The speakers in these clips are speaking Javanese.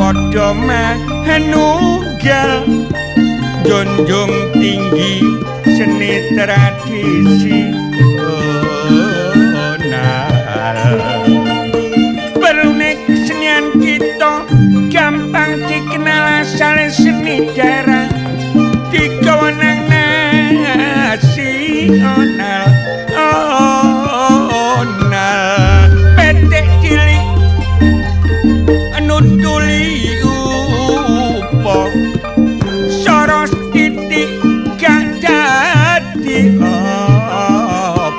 Padha manunggal junjung tinggi seni tradisi perlune kesenian kita gampang dikenal asal seni daerah dikawenang nasional petik cilik nutuli upo soros titik gak dadi apa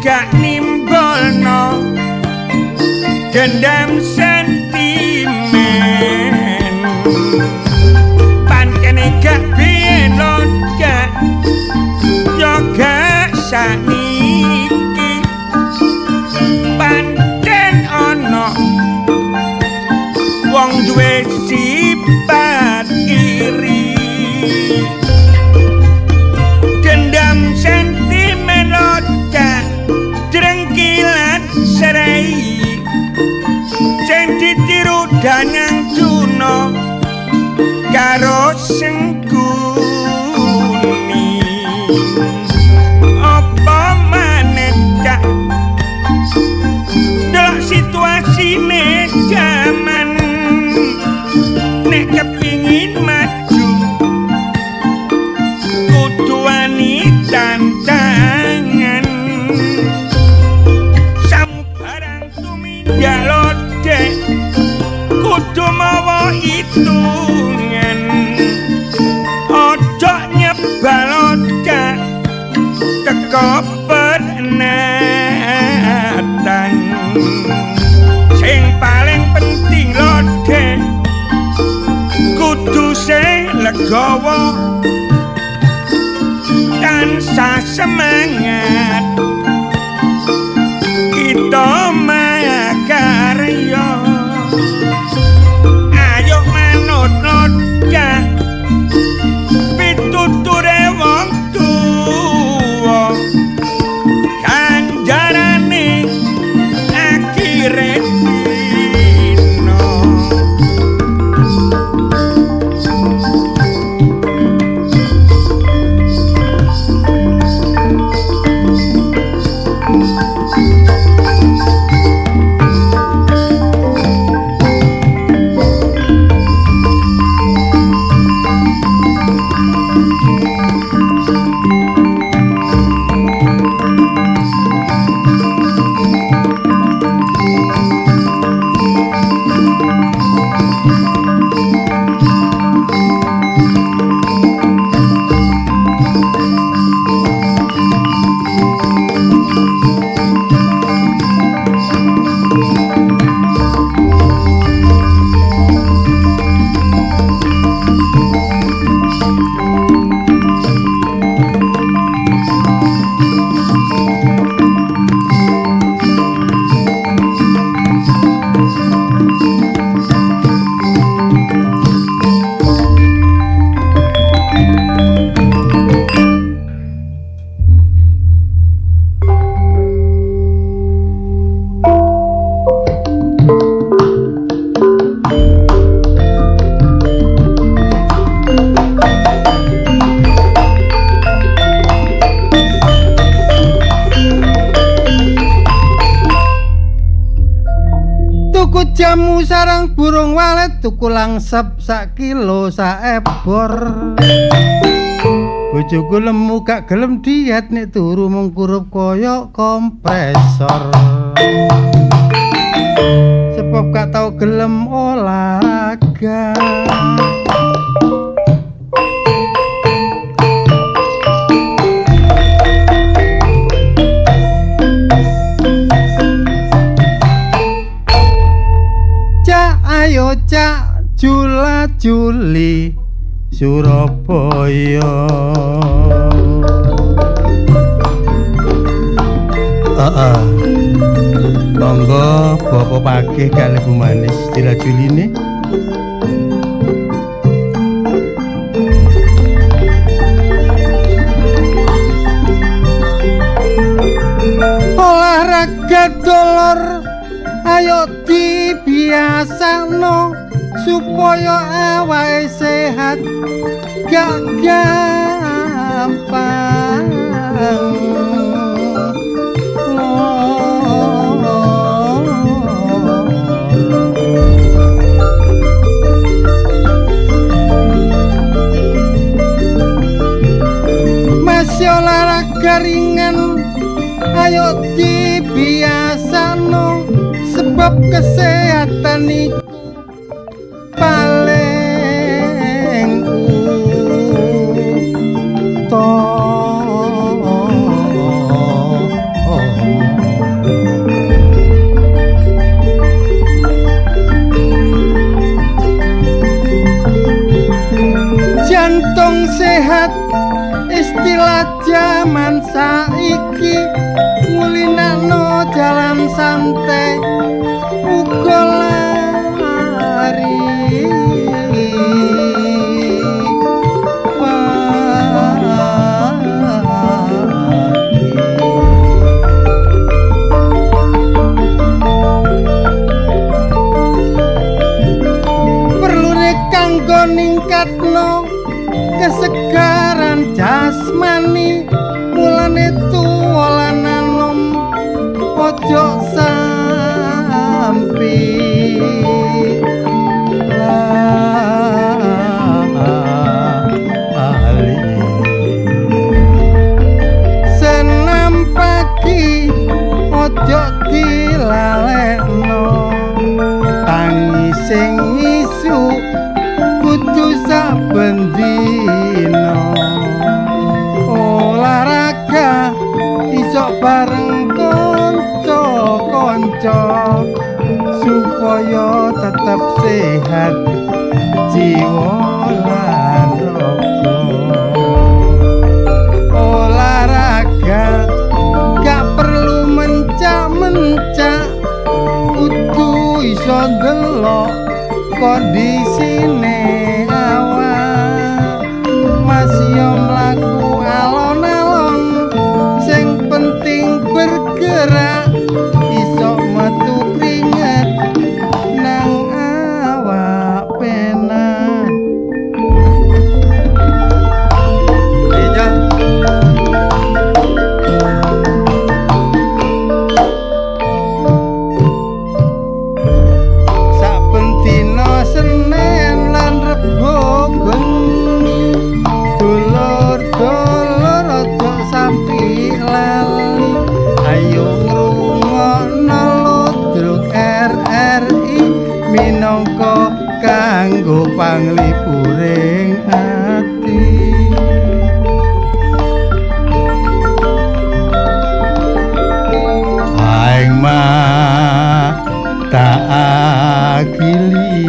gak nimbolno dendam sentimen pancene gak biyen gak yo gak saniki pancen ono wong duwe sifat iri dendam sentimen gak drengkilan serai sing ditiru danyang Juno karo Sengkuni apa maneh cak delok situasine jaman nek kepingin maju kudu wani tantangan sambarang tumindak lodeh kudu mawa hitungan ojo nyebal odak teko penatan sing paling penting lodeh kudu sing legowo tansah semangat kita makarya ayo manut lodeh pituture wong tuwa kanjarane akhire dina jamu sarang burung walet tuku langsep sak kilo saebor bojoku lemu gak gelem diet nek turu mung kurup koyok kompresor sebab gak tau gelem olahraga ayo cak jula juli Surabaya monggo bapak pagi kali Bu Manis jula juli nih olahraga dolor ayo dibiasano supaya awake sehat gak gampang masih olahraga ringan ayo dibiasano sebab kesehatan iku paling utama iki ngulinakno jalan santai uga lari kanggo ningkatno kesegaran jasmani mulane tuwa lan anom ojo sampe lali senam pagi ojo dilalekno tangi sing isuk kudu saben dina olahraga iso bareng kanca-kanca supaya tetep sehat jiwa lan raga olahraga gak perlu mencak-mencak kudu iso ndelok kondisine masih mlaku alon-alon sing penting bergerak iso metu keringet nang awak penak iya saben dina Senin lan Rebo dulur-dulur ojo sampai lali ayo ngrungokno ludruk RRI minangka kanggo panglipuring ati aing mah tak akili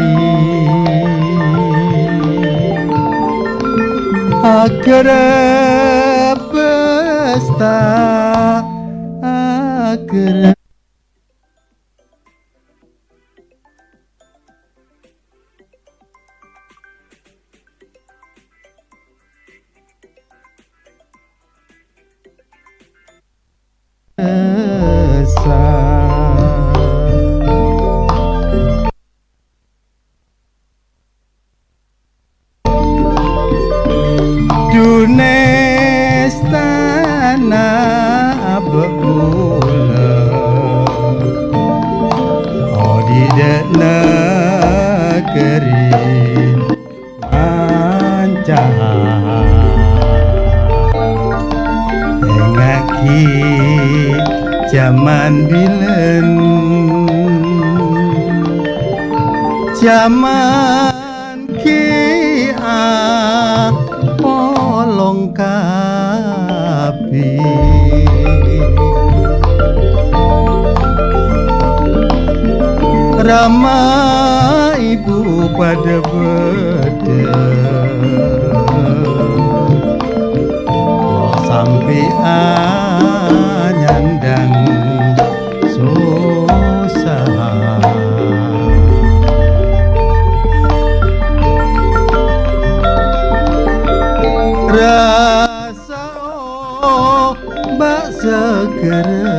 agar pesta agar Dunestana begula Odi dek negeri manca Engaki zaman bilen zaman ki polong kapi Rama ibu pada beda sampai nyandang susah rasa ombak segera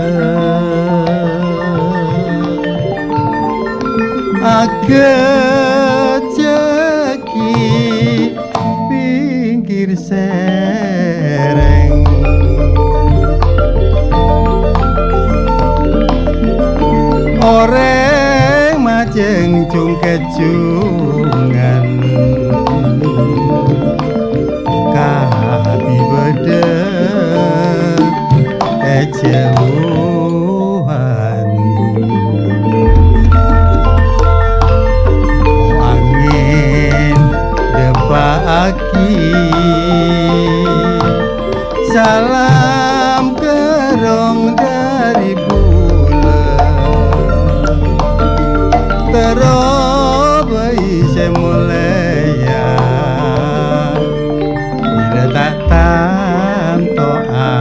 agak ceki pinggir sereng oreng majeng cung kecungan kabi bedek kejauhan angin depaki salam kerong dari bulan terobai semulaya bila tak tantoa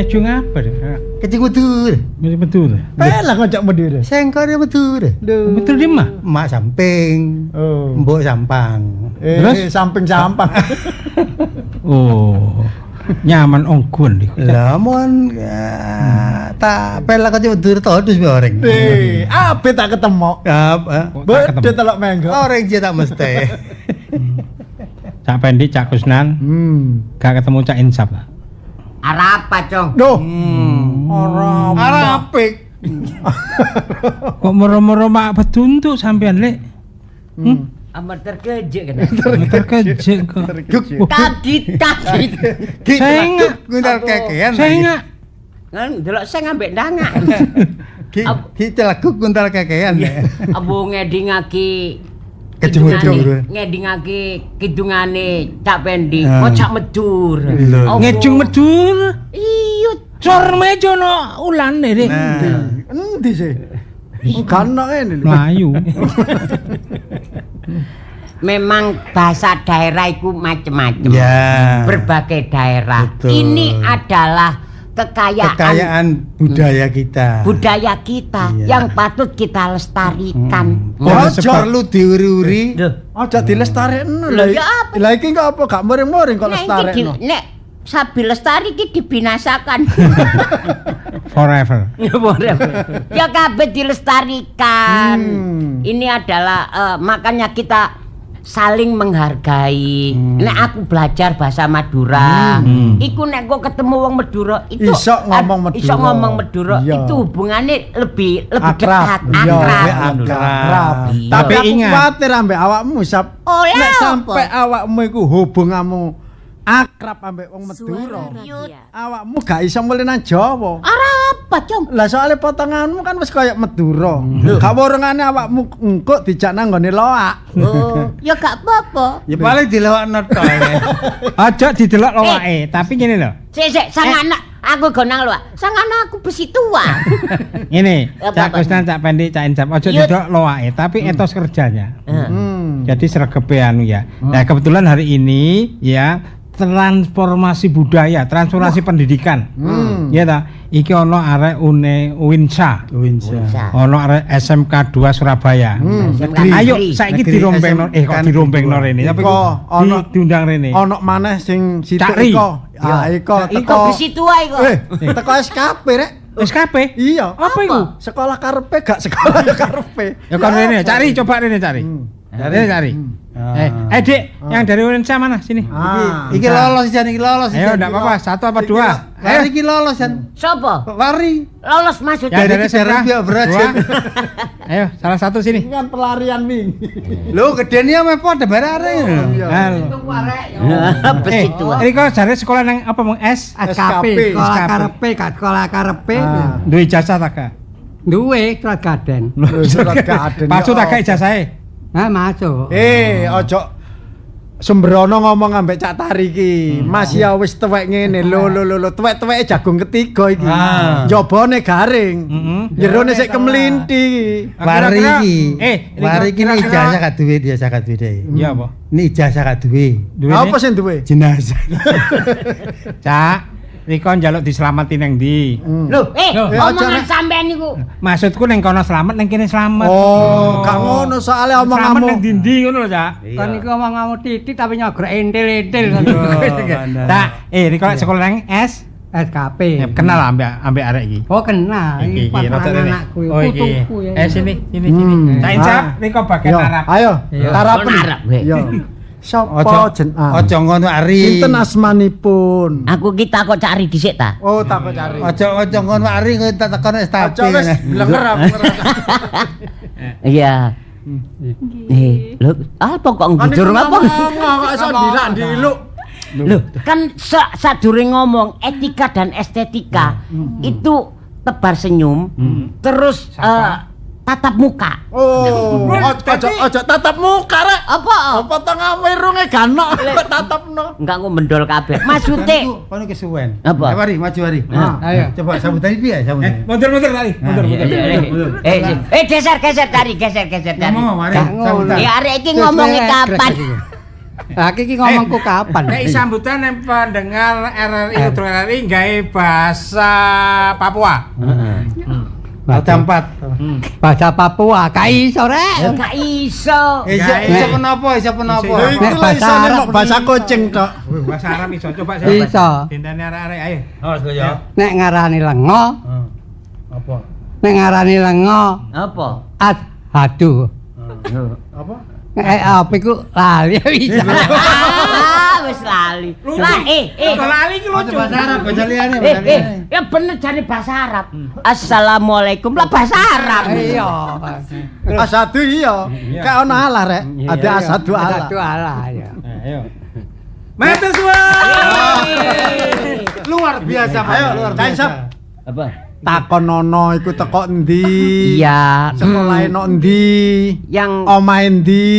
Ngejung apa deh? Kecing medur. Betul. Pelah ngajak medir. Sengkore medur. Betul di mah. Mak samping. Oh. Mbok sampang. Terus? samping-sampang. Oh. Nyaman ongkun nih. Lah mon tak pelah kecing medur terus oreng. Ape tak ketemu. Apa? Bede telok menggo. Orang dia tak mesti. Cak Pendi, Cak Kusnan, gak ketemu Cak Insap lah. Arah apa, Cong? Duh. Arah apik. Kok moro-moro mak betuntuk sampean lek? Amat terkejut kan? Terkejut kok. Kaget. Saya enggak. Guntal kekean. Saya enggak. Kan delok saya ngambek ndangak. Ki celakuk guntal kekean. Abu ngedingake Kejung-kejung. ngedingake kidungane Cak Pendi, Ah. kocak medur. Lho. Apa? Ngejung medur. Iya, Cor mejo no ulan nih. Endi sih? Kan ngene lho. Melayu. memang bahasa daerah itu macam-macam. Ya. Berbagai daerah. Betul. Ini adalah kekayaan budaya kita. budaya kita Iya. yang patut kita lestarikan. Ojo perlu diuri-uri. Aja dilestarikno Lho, ya apa? Lah iki kok apa gak muring-muring kok lestarikno. Nek sabi lestari ki dibinasakan. Forever. Ya kabeh dilestarikan. Ini adalah makanya kita saling menghargai. Nek aku belajar bahasa Madura, iku nek kok ketemu wong Madura itu Iso ngomong Madura. iso ngomong Madura, Iya. itu hubungannya lebih Akrab. dekat, Iya, akrab. Iya. Tapi aku ingat. kuwatir ambek awakmu sap. Oh, lah, Nek apa? sampai awakmu iku hubunganmu akrab ambek wong Madura. Iya. Awakmu gak iso mulih nang Jawa. Arah apa, Cong? Lah soalnya potonganmu kan wis kaya Madura. Gak worongane awakmu engko dijak nang nggone loak. Oh, ya gak apa-apa. Ya paling dilewakno tok. Aja didelok lowake, tapi ngene lho. Sik, sang anak aku gonang lho. Sang anak aku besi tua. Ini Cak Apa-apa? Kusnan, Cak Pendi, Cak Insap. Aja Iya. didelok lowake, tapi etos kerjanya. Hmm. Jadi sregepe anu ya. Nah, kebetulan hari ini ya transformasi budaya, transformasi pendidikan. Ya ta, iki ono arek Winsa. Winsa. Ono arek SMK 2 Surabaya. Negeri. Ayo saiki Negeri dirombengno kok SMK dirombengno negeri rene. Tapi Iko, ono diundang rene. Ono maneh sing situ Cak Ri. iko. Ah, iko Iku teko. besi tua iku. Teko SKP rek. SKP. Iya. Apa iku? Sekolah karepe gak sekolah ya karepe. Ya kon rene, cari coba rene cari. Rene cari. Dik, yang dari Indonesia mana sini? Iki lolos jan iki lolos. Ayo enggak apa-apa, satu apa dua? Ayo iki lolos jan. Sopo? Lari. Lolos masuk. Yang Dari dari kejaran SMK biar berat, dua. Jan. Ayo, salah satu sini. Ini kan pelarian wing. Lho gedene meh padha bare-are. Halo. Besi tua. Riko jare sekolah nang apa mong S? SKP. Sekolah karepe, gak sekolah karepe. Duwe ijazah tak Kak? Duwe surat gaden. Surat keadaan. Palsu tak Kak ijazahe? Nah, masuk. Ojo sembrono ngomong ambek Cak Tari iki. Mas ya wis tuwek ngene. Lho, tuwek-tuweke jagung ketiga iki. Njobone garing. Jerone sik kemlinti. Wari iki. Riko, Wari iki nek kira-kira- ijazah gak duwe ijazah gak duwe deh. Iya apa? Ini ijazah gak duwe. Duwe Apa sing duwe? Jenazah. Cak, Riko njaluk diselamatkan nang ndi? Loh, omongan sampean niku. Maksudku nang kono selamat nang kene selamat. Oh, gak ngono soalé Selamat omonganmu. nang ndi ngono lho, Cak. Kan iku omong kamu titik tapi nyogrek entil-entil kan. Tak, Riko lek sekolah nang S, SKP. kenal ambek arek iki. Oh, kenal. Iki Iki rotok rene. anakku. Oh iki. Putuku ya. Sini. Cak Insap, Riko bagian Yo, Arab. ayo. Iya. Tarapen. Kon Arab, we. Yo. Sopo jeneng? Ojo ngono Ari. Sinten asmanipun? Aku kita kok cari dhisik ta. Oh, tak kok cari. Ojo ngono Ari kita tekan STP. Ojo wis blenger. Iya. Lho, apa kok ngidur apa? Kok iso dilak-diluk. Loh, kan sadurunge ngomong etika dan estetika itu tebar senyum, terus tatap muka. Oh, ojo tatap muka rek. Apa? Potong wirunge ganok tatapno. Enggak aku mendol kabeh. Maksude Kono kesuwen. Apa? Mari maju Ari. Ayo. Coba sambutan piye sambutan? Mundur tadi. Mundur. geser tari, geser tari. Ngomong mari sambutan. Ya arek iki ngomongnya kapan? Lah iki ngomongku kapan? Nek sambutan yang pendengar RRI Utro RRI gawe bahasa Papua. Ada 4. Bahasa Papua, gak iso rek. Gak iso. Isa penapa? Lho iku lho isane kok bahasa kucing tok. Bahasa Arab iso coba Iso. Dinteni arek-arek ayo. Nek ngarani lengo, Apa? nek ngarani lengo, Apa? aduh. Apa? Apa iku lali bisa. Wis lali. Lah Lali iki lucu. Bahasa Arab, bahasa liyane, bahasa liyane. ya bener jane bahasa Arab. Assalamualaikum lah bahasa Arab. Iya. Asadu iya. Kayak ono Allah rek. Ada asadu Allah. Satu ala ya. Ayo. Matur suwun. Luar biasa, Pak. Ayo, Luar Cak Isap. Apa? Takon nono iku teko endi? Iya. Sekolah nok endi? Yang Omahe endi?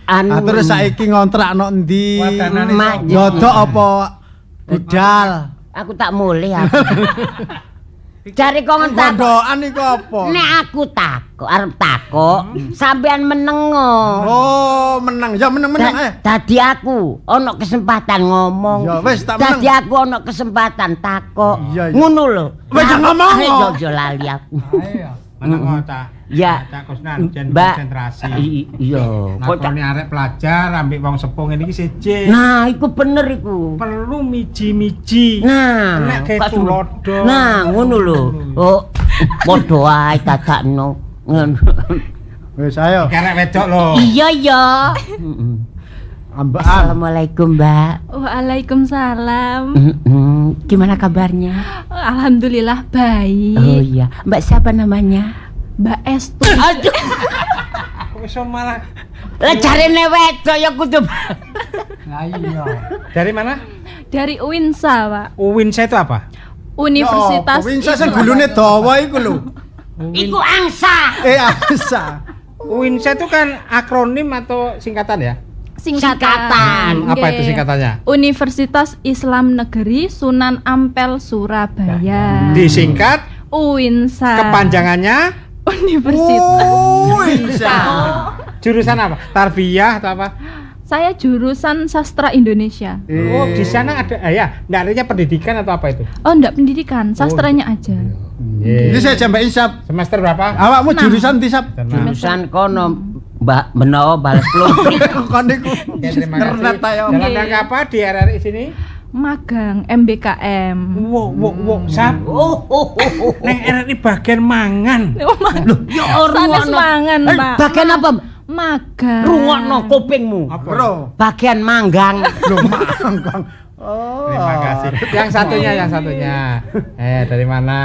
anu Terus saiki ngontrak nok endi? Mak- Godok apa budal? aku tak mulih aku. Cari kongen tak. Gondokan iku apa? Nek aku takok, arep takok, sampean menengo. Oh, menang. Ya menang-menang Dadi aku ana kesempatan ngomong. Ya, wis, tak menang. Dadi aku ana kesempatan takok. Iya, iya. Ngono lho. Wis, jangan ngomong. Yo lali aku. Mana kota? Ya. Cak Kusnan jen Mbak. konsentrasi. Iya. Kok Nakoni arek pelajar ambek wong sepuh ngene iki siji. Nah, iku bener iku. Perlu miji-miji. Nah, Nek kayak Pak Sum- tulodo. Nah, ngono lho. Oh, padha ae dadakno. Ngono. Wis ayo. Karek wedok lho. Iya, iya. Ambaan. Assalamualaikum, Mbak. Waalaikumsalam. Gimana kabarnya? Alhamdulillah baik. Oh iya, Mbak siapa namanya? Mbak Estu. Aduh, Kok iso malah lah jarene wedok ya kudu. Lah iya. dari mana? Dari UINSA, Pak. Uwinsa itu apa? Universitas Winsa sing gulune dawa iku lho. Iku angsa. Asa. Uwinsa itu kan akronim atau singkatan ya? Singkatan. Apa itu Nggih. singkatannya? Universitas Islam Negeri Sunan Ampel Surabaya. Disingkat UINSA. kepanjangannya Universitas. Winsa. jurusan apa? Tarbiyah atau apa? Saya jurusan sastra Indonesia. Oh, di sana ada ya, enggak adanya pendidikan atau apa itu? Oh, enggak pendidikan, sastranya aja. Ini saya jambak Isap. Semester berapa? Awakmu jurusan Tisap. Jurusan kono Mbak menawa balas peluru. Kon niku. Ya, terima Internet kasih. ayo. Dalam rangka apa di RRI sini? Magang MBKM. Wow, Sap. Neng RRI bagian mangan. Loh, ya Sanes mangan, Pak. Bagian apa? Magang. Rungokno kupingmu. Bro. Bagian manggang. Lho mangkang. Oh. Terima kasih. Yang satunya. Dari mana?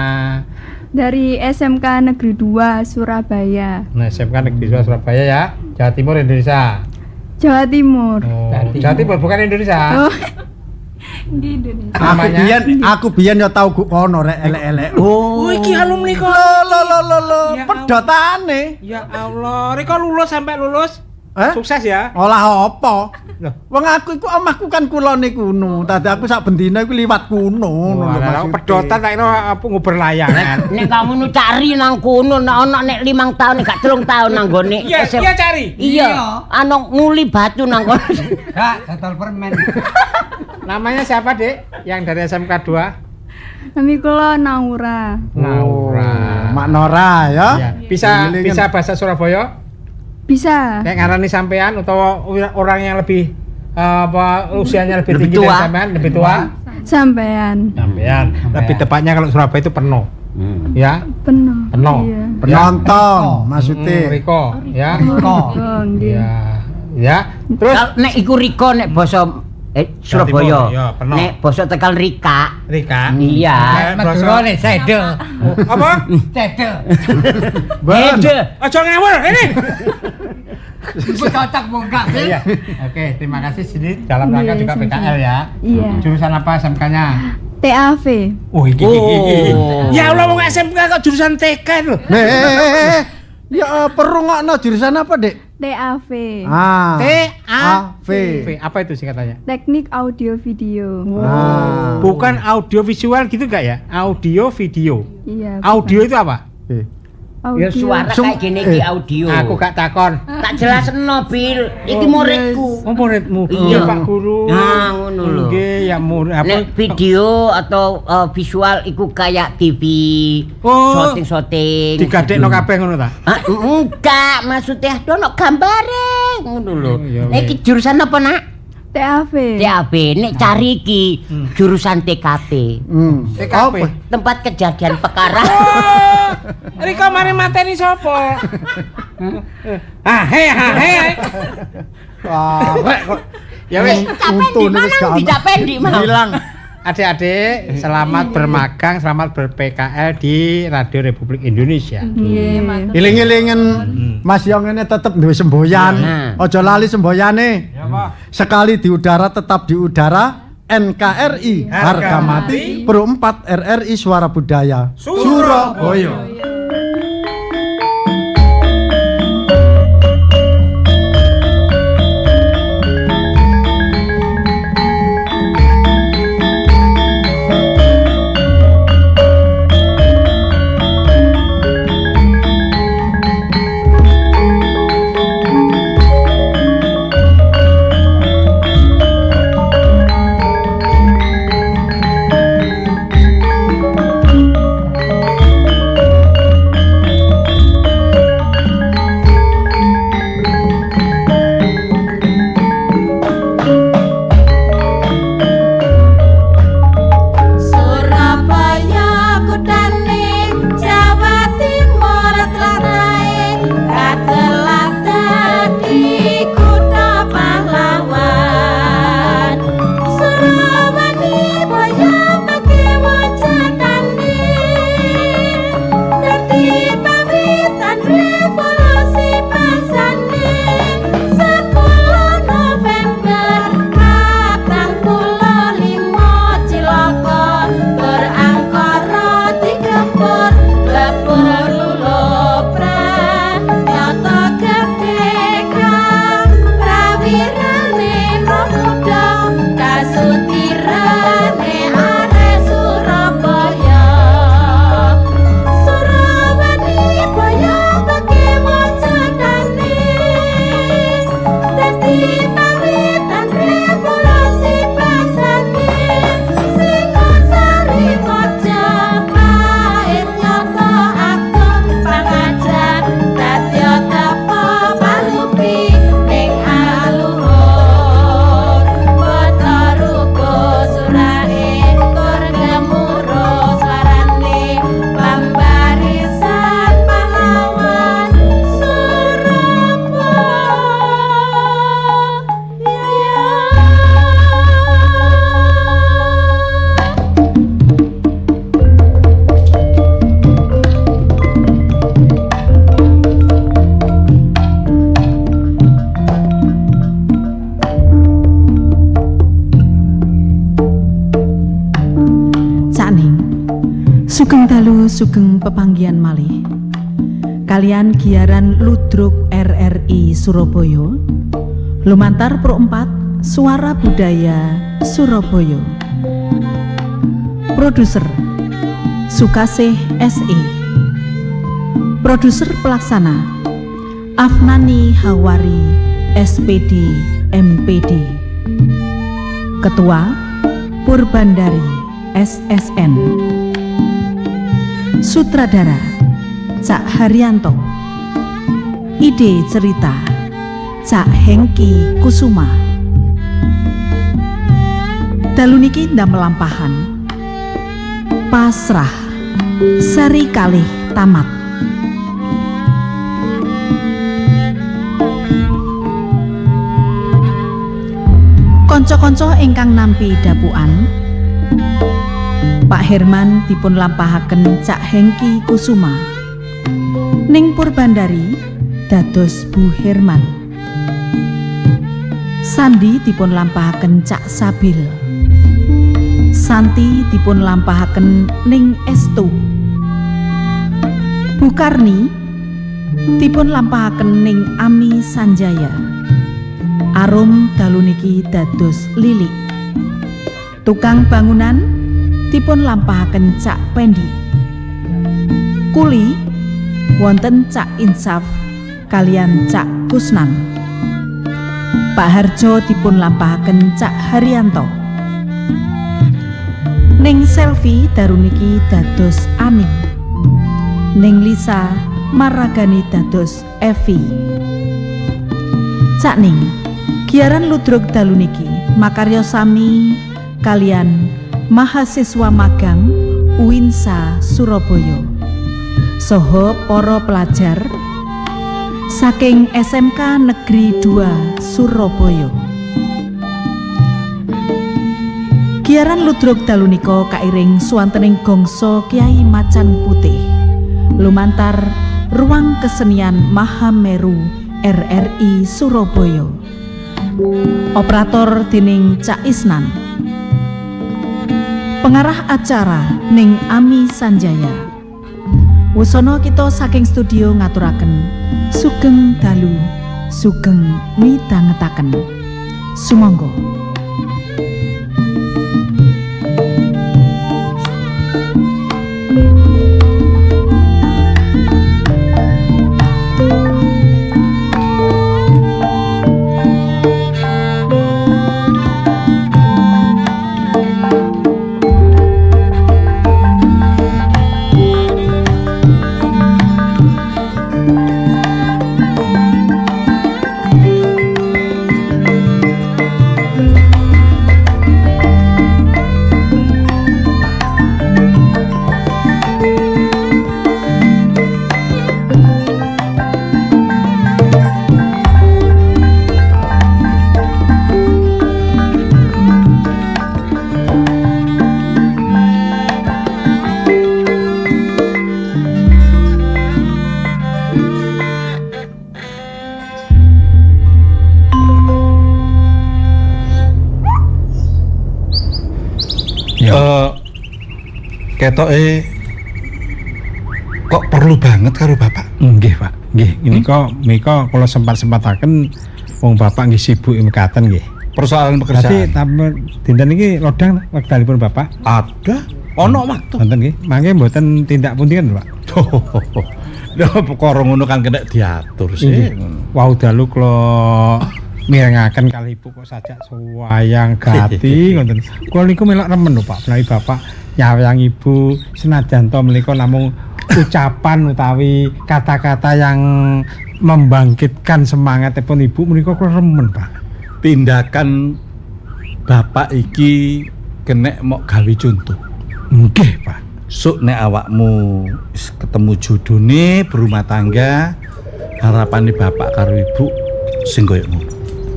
Dari SMK Negeri 2 Surabaya. Nah, SMK Negeri 2 Surabaya ya. Jawa Timur Indonesia. Jawa Timur. Oh, Jawa Timur bukan Indonesia. Oh. Di Indonesia. Namanya? Aku biyen yo tau kono rek elek-elek. Oh, iki alumni kok. Lo. Ya Pedotane. Ya Allah, Riko lulus sampai lulus. Eh? Sukses ya. Olah apa? Loh. Wong aku iku omahku kan kulone kuno. Dadi aku sak bendina iku liwat kuno ngono lho Wah, maksudnya. pedotan tak kira apa nguber layangan. nek kamu nu cari nang kono nek ana nek 5 tahun nek gak 3 tahun nang gone. Iya, iya cari. Iya, anu nguli batu nang kono. Kak, total permen. Namanya siapa, Dek? Yang dari SMK 2? Kami kula Naura. Naura. Mak Nora ya. Ya. Bisa bahasa Surabaya? Bisa. Kayak ngarani sampean atau orang yang lebih usianya lebih Lebih tinggi tua. dari sampean, lebih tua? Sampean. Sampean. Lebih tepatnya kalau Surabaya itu penuh. Ya, Penuh. penuh. Iya. Penonton maksudnya. Riko, ya. Oh, nggih. Ya. Ya. Terus Nek iku Riko nek basa Surabaya. Iya, penuh. Nek basa Tegal Rika. Rika. Iya. Madura nek sedo. Apa? Sedo. Ede. Ojo ngawur ini. Cocok mongkak. Iya. Oke, terima kasih sini dalam rangka Iya, juga sama-sama. PKL ya. Iya. Jurusan apa SMK-nya? TAV. Oh, iki. Oh. Ya Allah, wong SMK kok jurusan TK lho. Ya perlu ngokno jurusan apa, Dek? TAV. Ah. TAV. V. Apa itu singkatannya? Teknik Audio Video. Ah. Bukan audio visual gitu enggak ya? Audio video. Iya. Audio itu apa? Ya suara kayak gini iki audio. Aku gak takon. Tak jelasno, Bil. Iki muridku. Oh, muridmu. Iya. Pak Guru. Nah, ngono lho. Nggih, ya murid apa? Nek video atau visual iku kayak TV. Oh. Shooting. Digadekno kabeh ngono ta? Ah, enggak, maksudnya ono gambare ngono lho. iya, Nek iki jurusan apa, Nak? TAV. TAB. Nek cari iki jurusan TKP. TKP. Tempat kejadian perkara. Riko mari mateni sapa? He. Arek kok. Ya wis, untune wis gak Tidak pendik mau. bilang adik-adik selamat bermagang, selamat ber-PKL di Radio Republik Indonesia. Nggih, mantap. Iling-ilingen Mas Yong ini tetep duwe semboyan. Nah. Aja lali semboyane. Sekali di udara tetap di udara. NKRI harga mati, Pro 4 RRI Suara Budaya Surabaya. Sugeng dalu sugeng pepanggihan malih kalian giaran Ludruk RRI Surabaya lumantar Pro 4 Suara Budaya Surabaya. Produser Sukasih SE. Produser pelaksana Afnani Hawari SPD MPD. Ketua Purbandari SSN. Sutradara Cak Haryanto. Ide cerita Cak Hengki Kusuma. Dalu niki ndamel lampahan pasrah seri kalih tamat. Kanca-kanca ingkang nampi dapukan, Pak Herman dipun lampahaken Cak Hengki Kusuma. Ning Purbandari dados Bu Herman. Sandi dipun lampahaken Cak Sabil. Santi dipun lampahaken ning Estu. Bu Karni dipun lampahaken ning Ami Sanjaya. Arum dalu niki dados Lilik. Tukang bangunan dipun lampahaken Cak Pendi. Kuli wonten Cak Insaf kalian Cak Kusnan. Pak Harjo dipun lampahaken Cak Haryanto. Ning Selvi daruniki dados Ani. Ning Lisa maragani dados Evi. Cak Ning giaran ludruk dalu niki makarya sami kalian mahasiswa magang UINSA Surabaya saha para pelajar saking SMK Negeri 2 Surabaya. Giaran ludruk dalu nika kairing swantening gongso Kyai Macan Putih lumantar Ruang Kesenian Mahameru RRI Surabaya. Operator dening Cak Isnan. Pengarah acara ning Ami Sanjaya. Wusana kita saking studio ngaturaken sugeng dalu sugeng midhangetaken. Sumangga. Ketoke kok perlu banget karo Bapak? Nggih, Pak. Nggih, menika kula sempat-sempataken wong Bapak nggih sibuk mekaten nggih. Persoalan Tapi pekerjaan. dinten iki lodang wektalipun Bapak. Ada ono waktu. Wonten nggih. Mangke mboten tindak pundi kan, Pak. Lha perkara ngono kan kena diatur sih. Wau dalu kula mirengaken kalih Ibu kok sajak wayang gati ngoten. Kula niku melok remen lho Pak, menawi Bapak nyawang Ibu senajan to menika namung ucapan utawi kata-kata yang membangkitkan semangatipun Ibu menika kula remen Pak. Tindakan Bapak iki kena mok gawe contoh. Nggih Pak. Sok nek awakmu wis ketemu jodone berumah tangga, harapane Bapak karo Ibu sing koyo ngono.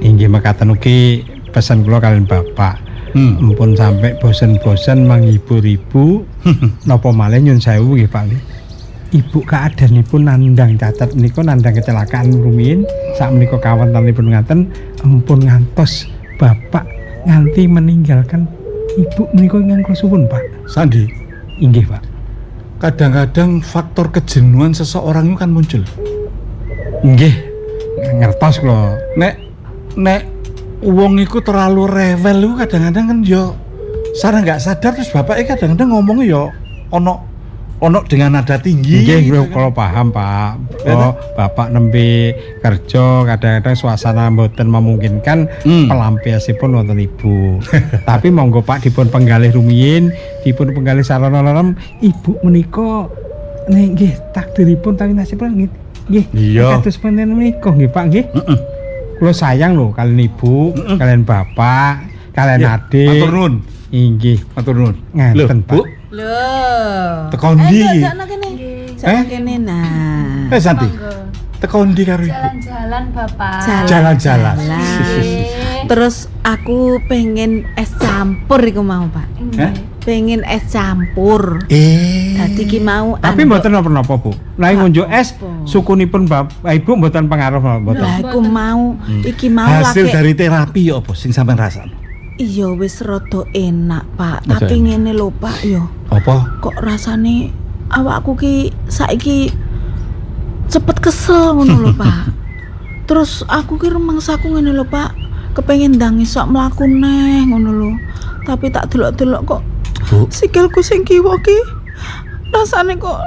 Inggih mekaten ugi pesan kula kalian Bapak. Mumpun sampai bosen-bosen menghibur Ibu, napa malih nyun sewu nggih Pak nggih. Ibu keadaanipun nandang cacat menika nandang kecelakaan rumiyin sak menika kawantanipun ngaten ampun ngantos Bapak nganti meninggalkan Ibu menika ingkang kula suwun Pak. Sandi, Inggih Pak. kadang-kadang faktor kejenuhan seseorang itu kan muncul. Nggih, ngertos kula. Nek wong iku terlalu rewel iku kadang-kadang kan yo sareng nggak sadar terus bapaknya kadang-kadang ngomong yo ono dengan nada tinggi. Nggih, gitu kalau paham Pak. Oh, Bapak nembe kerja kadang-kadang suasana mboten memungkinkan pelampiasipun wonten Ibu. Tapi monggo Pak dipun penggalih rumiyin, dipun penggalih sarana lerem Ibu menika nggih takdiripun tapi nasibipun nggih. Iya. Kados penten menika nggih Pak nggih. Kula sayang lho kalian Ibu, kalian Bapak, kalian adik. Matur nuwun. Inggih, Matur nuwun. ngeten Pak. Loh. Teko ndi? Sakno kene. Sakno kene nah. Santi. Teko ndi karo Ibu? Jalan-jalan Bapak. Jalan-jalan. Terus aku pengen es campur iku mau, Pak. Pengen es campur. Dadi ki mau Tapi mboten napa-napa, Bu. Lah ngunjuk es sukunipun Bapak Ibu mboten pengaruh mboten. Lah aku mau iki mau Hasil lagi. dari terapi ya apa sing sampean rasakno? Iya wis rada enak, Pak. Rada Tapi ngene lho, Pak, yo. Apa? Kok rasane awakku ki saiki cepet kesel ngono lho, Pak. Terus aku ki rumangsaku ngene lho, Pak. Kepengin ndang isok mlaku neh ngono lho. Tapi tak delok-delok kok Bu. sikilku sing kiwa ki rasane kok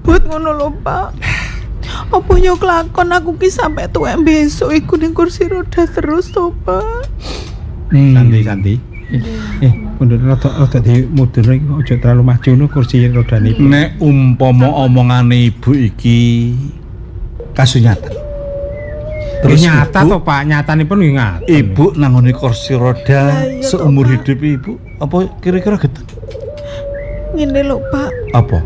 abot ngono lho, Pak. Apa yo kelakon aku ki sampe tuwek besok iku ning kursi roda terus to, Pak. Santi. Mundur rada dimudurno iki aja terlalu maju no kursi rodane. Nek umpama omongane ibu iki kasunyatan. Terus nyata to, Pak, nyatanipun nggih ngaten. Ibu nangoni kursi roda Lah, iya toh, seumur Pak. hidup ibu apa kira-kira getun? Ngene lho, Pak. Apa?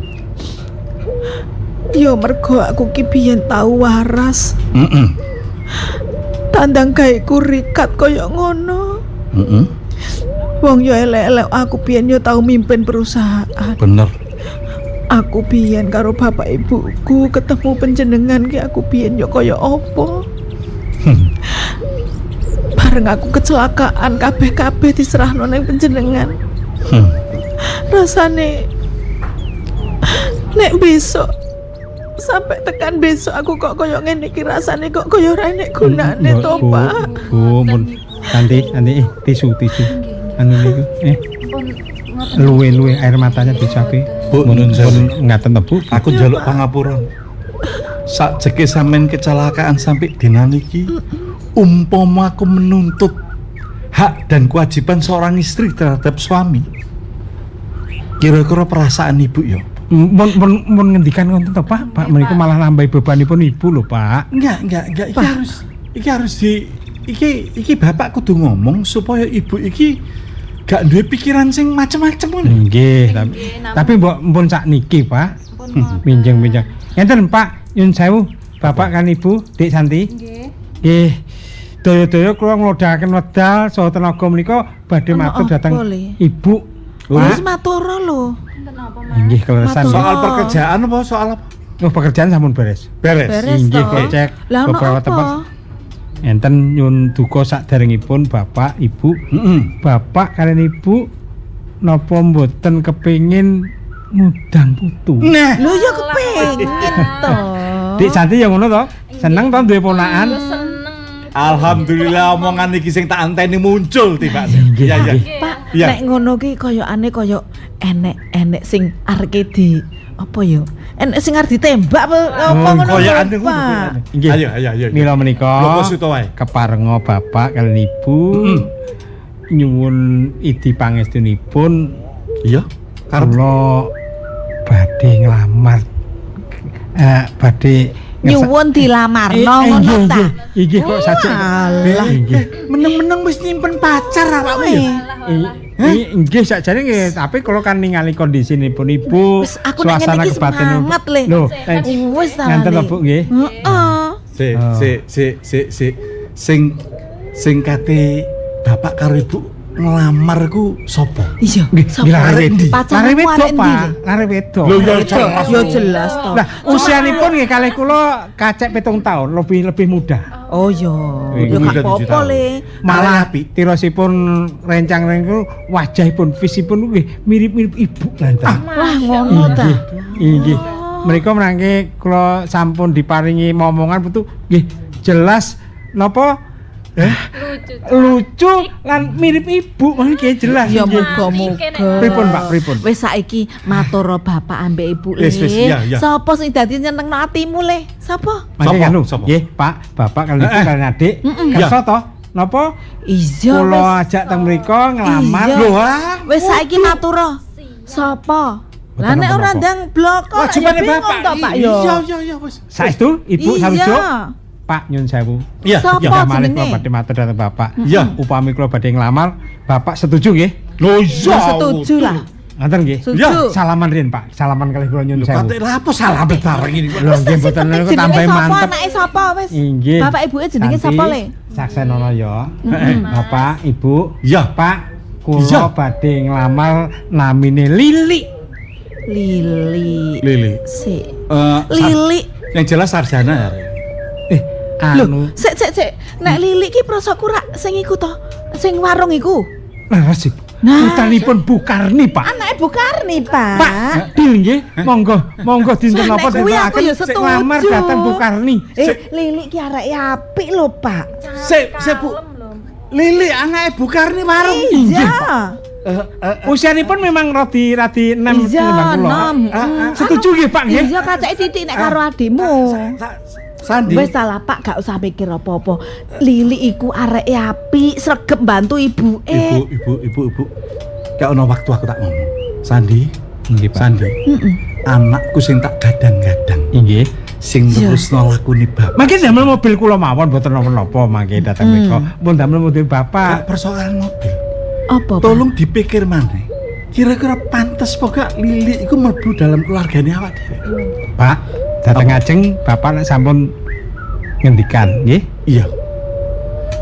Yo mergo aku ki biyen tau waras. Heeh. Tandang gaweku rikat kaya ngono. Heeh. Wong yo elek-elek aku biyen yo tau mimpin perusahaan. Bener. Aku biyen karo bapak ibuku ketemu panjenengan ki aku biyen yo kaya apa. Bareng aku kecelakaan kabeh-kabeh diserahno ning panjenengan. Rasane nek besok sampai tekan besok aku kok koyo ngene iki rasane kok koyo ora enek gunane to, Pak. Bu, mun Santi, tisu. Anu niku, luwe air matanya dicapi. Bu, Mun nun sewu. ngaten to, Bu. Aku njaluk pangapuran. Sakjeke sampean kecelakaan sampai dinan iki, umpama aku menuntut hak dan kewajiban seorang istri terhadap suami. Kira-kira perasaan ibu ya? Mun ngendikan ngoten to, Pak. Pak menika malah nambahi bebanipun ibu lho, Pak. Enggak. Iki harus iki bapak kudu ngomong supaya ibu iki gak duwe pikiran sing macem-macem ngono. Nggih, tapi mbok sakniki, Pak. Minjeng. Ngenten, Pak. Nyun sewu, Bapak kan Ibu, Dik Santi. Nggih. Daya-daya kula nglodhaken wedal saha tenaga menika badhe matur dhateng boleh. Ibu. Wis matur lho. Nggih, kleresan. Matur. Soal pekerjaan apa soal apa? Oh, pekerjaan sampun beres. Beres. Inggih, toh. kok cek Lah ono beberapa apa? tempat. Enten nyun duka saderengipun Bapak, Ibu. Bapak kalian Ibu napa mboten kepengin mudang putu? Nah, Lho ya kepengin to. Dik Santi ya ngono to? Seneng to duwe ponakan? alhamdulillah omongan iki sing tak anteni muncul tiba-tiba. Iya. Pak, Iya. nek ngono ki koyokane koyo enek sing arek di apa ya? Enek sing arep ditembak apa ngono. Koyokane lho, Pak. Nggih. Ayo. Mila menika Lho suto wae. keparenga Bapak kalian Ibu nyuwun idi pangestunipun Iya. kula badhe nglamar badhe Nyuwun dilamarno ngono ta. Inggih kok sajak. Alah. Meneng-meneng wis nyimpen pacar awakmu ya. Inggih sakjane nggih, tapi kula kan ningali kondisinipun Ibu, Wis aku nek ngene iki semangat le. Lho, Wis ta. nganten lho Bu nggih. Heeh. Sing kate bapak karo ibu ngelamar ku sapa? Iya. Lare ndi? Lare Pacaran wedok, arek ndi? Pak. Lare wedok. Lho ya jelas. Ya jelas to. Lah, usianipun nggih kalih kula kacek 7 tahun, lebih muda. Oh ya. Ya Muda gak 7 apa-apa tahun. le. Malah tirosipun rencang-rencang wajahipun visipun nggih mirip-mirip ibu lanten. Wah ngono ta. Inggih. Menika menangke kula sampun diparingi momongan putu nggih jelas napa lucu lan mirip ibu nggih jelas. Ya nggih. muga-muga. Pripun Pak, pripun? Wis saiki matur bapak ambek ibu le. Wis, iya. Sapa sing dadi nyenengno atimu le? Sapa? Mangke Sapa? anu, Sapa? nggih Pak, Bapak kalian ibu kalian adik. Kersa to? Napa? Iya Kula wis. ajak teng mriko ngelamar. Iya. Lho, Wis saiki matur. Sapa? Lah nek ora ndang blok kok. Wajibane ya bingung bapak. to, Pak yo. Iya wis. saestu Ibu Iya. sarujuk. Pak nyun sewu. Iya. Sapa Ya malih jenenge? kula badhe matur dhateng Bapak. Iya. Upami kula badhe nglamar, Bapak setuju nggih? Lho Ya setuju lah. Ngoten nggih. Setuju. Salaman riyen Pak, salaman kalih kula nyun sewu. Kate lha apa salah bareng ini? Lho nggih mboten niku tambah mantep. Anake sapa wis? Inggih. Bapak ibuke jenenge Santi, sapa le? Saksenono ya. Bapak, Ibu. Iya. Pak, Iya. kula badhe nglamar namine Lili. Lili. Si. Lili. Yang jelas sarjana ya. Lho, Anu, sik. Nek Lili ki prasaku rak sing iku to. Sing warung iku. leres Ibu. Putanipun Bu Karni, Pak. Anake Bu Karni, Pak. Pak, dil nggih. Monggo dinten Nek napa kuwi aku ya sing setuju. nglamar dateng Bu Karni. Lili ki arek apik lho, Pak. Sik Bu. Lili anake Bu Karni warung. Iya. Usianipun memang radi enem Iya, tinimbang kula. enem. Setuju nggih, Pak nggih? Iya kacake titik nek karo adikmu. Sandi. Wis salah Pak, gak usah mikir apa-apa. Lili iku areke apik, sregep bantu ibuke. Ibu. Gak ono waktu aku tak ngomong. Sandi, Nggih, Pak. Sandi. Anakku sing tak gadang-gadang. Nggih. Sing terusno lakune bapak. Mangke damel mobil kula mawon mboten napa-napa mangke dateng mriko. Pun damel mobil Gak Bapak. persoalan mobil. Apa, Pak? Tolong dipikir maneh. Kira-kira pantes apa gak Lili iku mlebu dalam keluargane awak dhewe? Pak, dateng ajeng Bapak nek sampun ngendikan, nggih. Iya.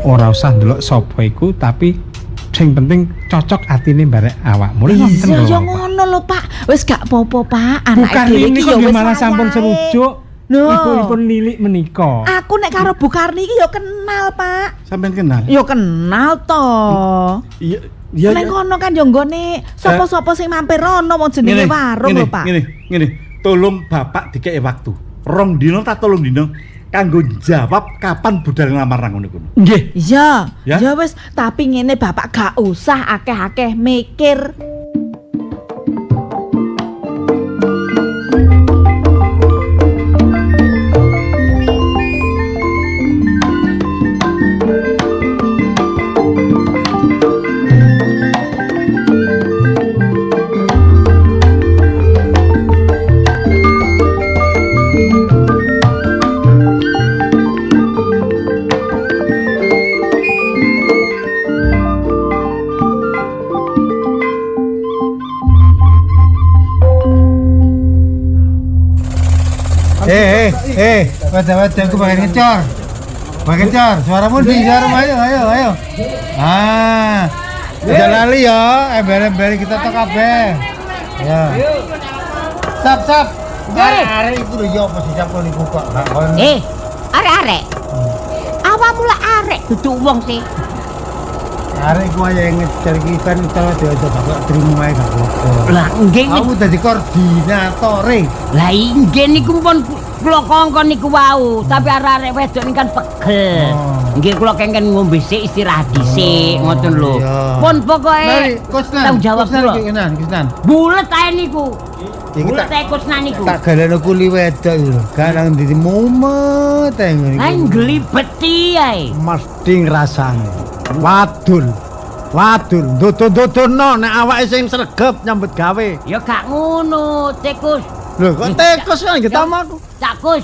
Ora usah ndelok sapa iku tapi sing penting cocok atine barek awakmu. Lha ngoten Iya, lho, ya Pak. ngono lho, Pak. Wis gak apa-apa, Pak. Bukan Anake dhewe ini iki kok ya wis malah sampun wayahe. serujuk. Lho. Ibu-ibu Lili menika. Aku nek karo Bu Karni iki ya kenal, Pak. Sampeyan kenal? Ya kenal to. Iya. Iya. Nek kono kan yo nggone sapa-sapa sing mampir rono wong jenenge warung lho, Pak. Ngene. Tolong Bapak dikei waktu. 2 dino ta 3 dino kanggo jawab kapan budal ngamar nang ngono kuwi. Nggih. Iya, Ya? ya wis, tapi ngene Bapak gak usah akeh-akeh mikir. Wadah aku bagian ngecor. Bagian ngecor, suaramu di suaramu ayo. Ah. Jangan lali ya, ember-ember kita tok kabeh. Ya. Sap. Arek iku lho ya apa sih sapa niku kok gak kon. Arek-arek. Awakmu lak arek dudu wong sih. Arek iku aja ngecer iki kan utawa diajak bapak terima ae gak apa-apa. Lah nggih Kamu dadi koordinatore. lah nggih niku pun kula kongkon niku wau, tapi arek-arek wedok niku kan pegel. Nggih kula kengken ngombe sik istirahat dhisik ngoten lho. Iya. Pun pokoke Mari, Kusnan. tanggung jawab kula. Kusnan. Bulet ae niku. Iki Bulet tak ae kusnan niku. tak galeno kuli wedok iku lho. Gak nang ndi mumet ae ngono Lah iku. glibeti ae. Mesti ngrasane. Wadul, dodo-dodono nek awake sing sregep nyambut gawe. Ya gak ngono, Tikus. Lho kok tekus kan ketamaku. Cak Kus.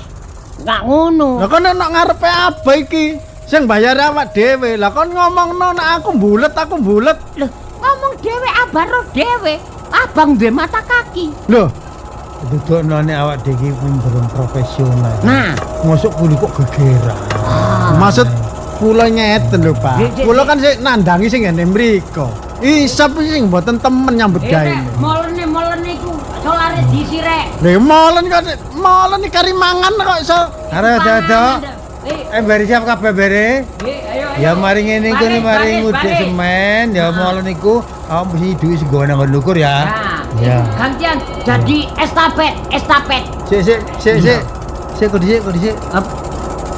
Gak ngono. Lah kon nek ngarepe apa iki? Sing bayar awak dhewe. Lah kon ngomongno nek aku mbulet. Loh, ngomong dhewe abaro dhewe. Abang duwe mata kaki. Lho, Dudukno nek awak dhewe iki belum profesional. Nah, Mosok kuli kok gegeran. maksud kula nyeten lho, Pak. Dik, dik, Kula dik. kan sik nandangi sing ngene mriko. Isap sing mboten temen nyambut gawe. molene iku solare diisi rek. Lha molen iki kari mangan kok iso. Arek dadok. Ember siap kabeh bere. Ayo. Ya mari ngene iku Baris, mari baris, ngudek baris. semen ya molen niku awak mesti duwe sing gowo nang lukur ya. Ya. Gantian jadi estafet. Sik kok dhisik. Ap.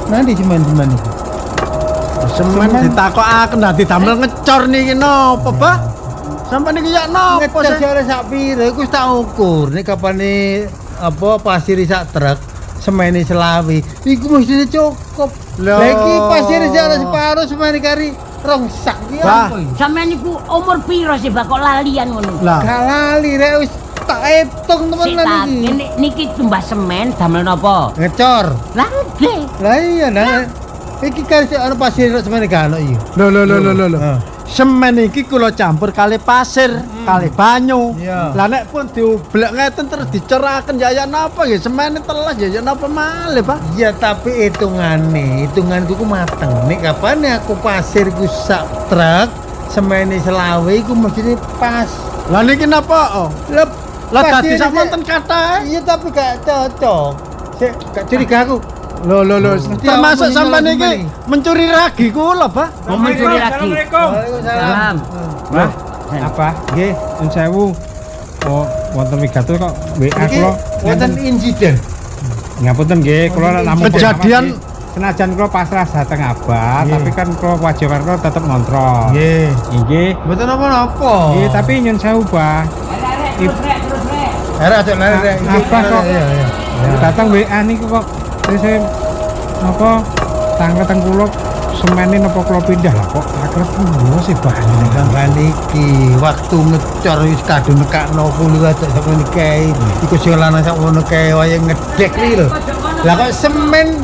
Nanti semen niku. Semen ditakokaken dadi damel ngecor niki napa, Pak? Sampai niki ya napa Ngetes sih? ora sak pira iku wis tak ukur. Nek kapane apa pasir sak truk semene selawi iku mesti cukup. Loh. Lah iki pasir sak separo semene kari rong sak iki Bah. apa iki? Sampeyan niku umur piro sih Pak kok lalian ngono? Lah, Gak lali rek wis tak hitung Sik ta, temenan iki. niki tumbas semen damel napa? Ngecor. Lah nggih. Lah iya nah. Iki kari ana pasir semene gak ono iki. lho. Ah. Semen iki kula campur kali pasir, kali banyu. Iya. Lah nek pun dioblek ngeten terus diceraken ya napa ya semene telas ya napa malih, Pak? Ya tapi hitunganku ku mateng. Nek kapan aku pasir ku sak truk semene selawe iku mesti pas. Lah niki napa? Oh? Lah dadi sak wonten kathah. Iya tapi gak cocok. Sik gak curiga aku. Lho. Termasuk awakmu sampean nyolong iki semene. mencuri ragi kula, Pak. Mau mencuri lagi. Waalaikumsalam. Mas, apa? Nggih. Nyun sewu. Oh, wonten wigatul kok WA Iki kula. wonten insiden. Ngapunten nggih, kula namung Kejadian senajan kula pasrah dateng Abah, Nggih. tapi kan kula kewajiban kula tetep ngontrol. Nggih. Nggih. Mboten napa-napa. Nggih, tapi nyun sewu, Bah. Terus rek. Arek aja lari. Abah kok Iya. datang WA niku kok terus napa tangga teng kula semene napa kula pindah lah kok akrep kula sih Bah. Kan iki waktu ngecor wis kadung nekakno kulo aja sampe nikae. Iku sing lanang sak ngono kae wae ngedek iki lho. Lah kok semen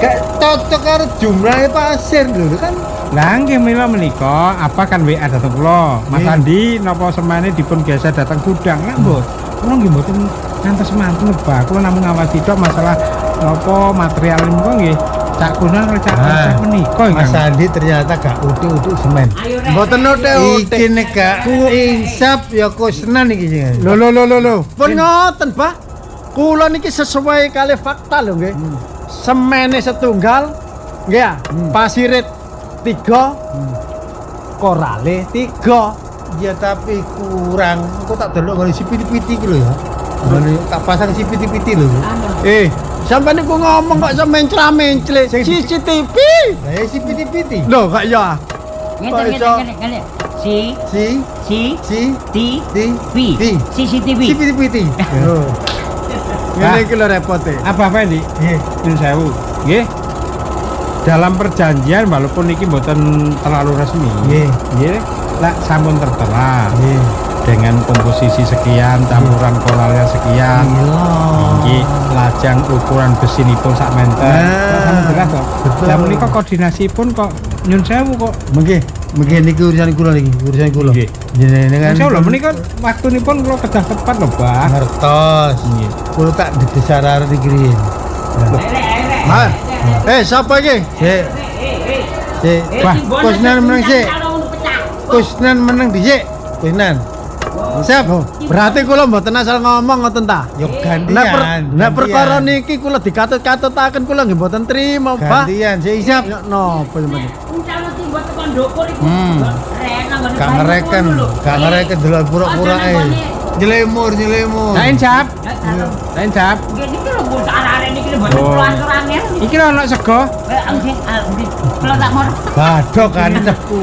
gak cocok karo jumlahe pasir lho kan. Lah nggih mila menika apa kan WA dateng kula. Mas Nggih. Andi napa semene dipun geser dateng gudang lha mbok. Kula nggih mboten ngantos mantep Bah. Kula namung ngawasi tok masalah napa material niku nggih. Cak kunan recak menika Mas Andi ternyata gak utuh-utuh semen. Mboten ote-ote. Iki nek gak insap ya kusnan iki sing. Lho. Pun ngoten, Bah. Kula niki sesuai kali fakta lho nggih. Semene setunggal nggih ya. Pasirit 3. Korale 3. Ya tapi kurang. Kok tak delok ngene si piti-piti iki lho ya. Ngene tak pasang si piti-piti lho. Sampai niku ngomong kok semencra-mencle CCTV. Lah ya si piti-piti. Lho, kak ya. Ngene. Si Si CCTV. si piti-piti. Lho. Ngene iki lho repote. Apa Fendi? Nggih. Nyun sewu. Nggih. Dalam perjanjian walaupun iki mboten terlalu resmi. Nggih. Nggih. Lah sampun tertera. Nggih. Dengan komposisi sekian, campuran koralnya sekian. Nggih, lajang ukuran besinipun sak meter. Kok sampe jelas kok. Betul. Lah menika koordinasipun kok nyun sewu kok. Mungkin niki urusan kula niki, urusan kula. Nggih. Jenenge kan. Nyun sewu lho menika waktunipun kula kedah tepat lho, Bah. ngertos. Nggih. Kula tak didesar arek iki riyen. Mas. Sapa iki? Sik. Sik. Wah, Kusnan meneng sik. Kusnan meneng dhisik. Kusnan. Siap. Berarti kula mboten asal ngomong ngoten ta? Yo gantian. Nek perkara niki kula dikatut-katutaken kula nggih mboten trima, Pak. gantian sik isap. Ya napa sampeyan? Gak ngereken delok pura-pura Nyelemur. Lain cap. Lain cap. Iki lho ana sego. Badok kan cepku.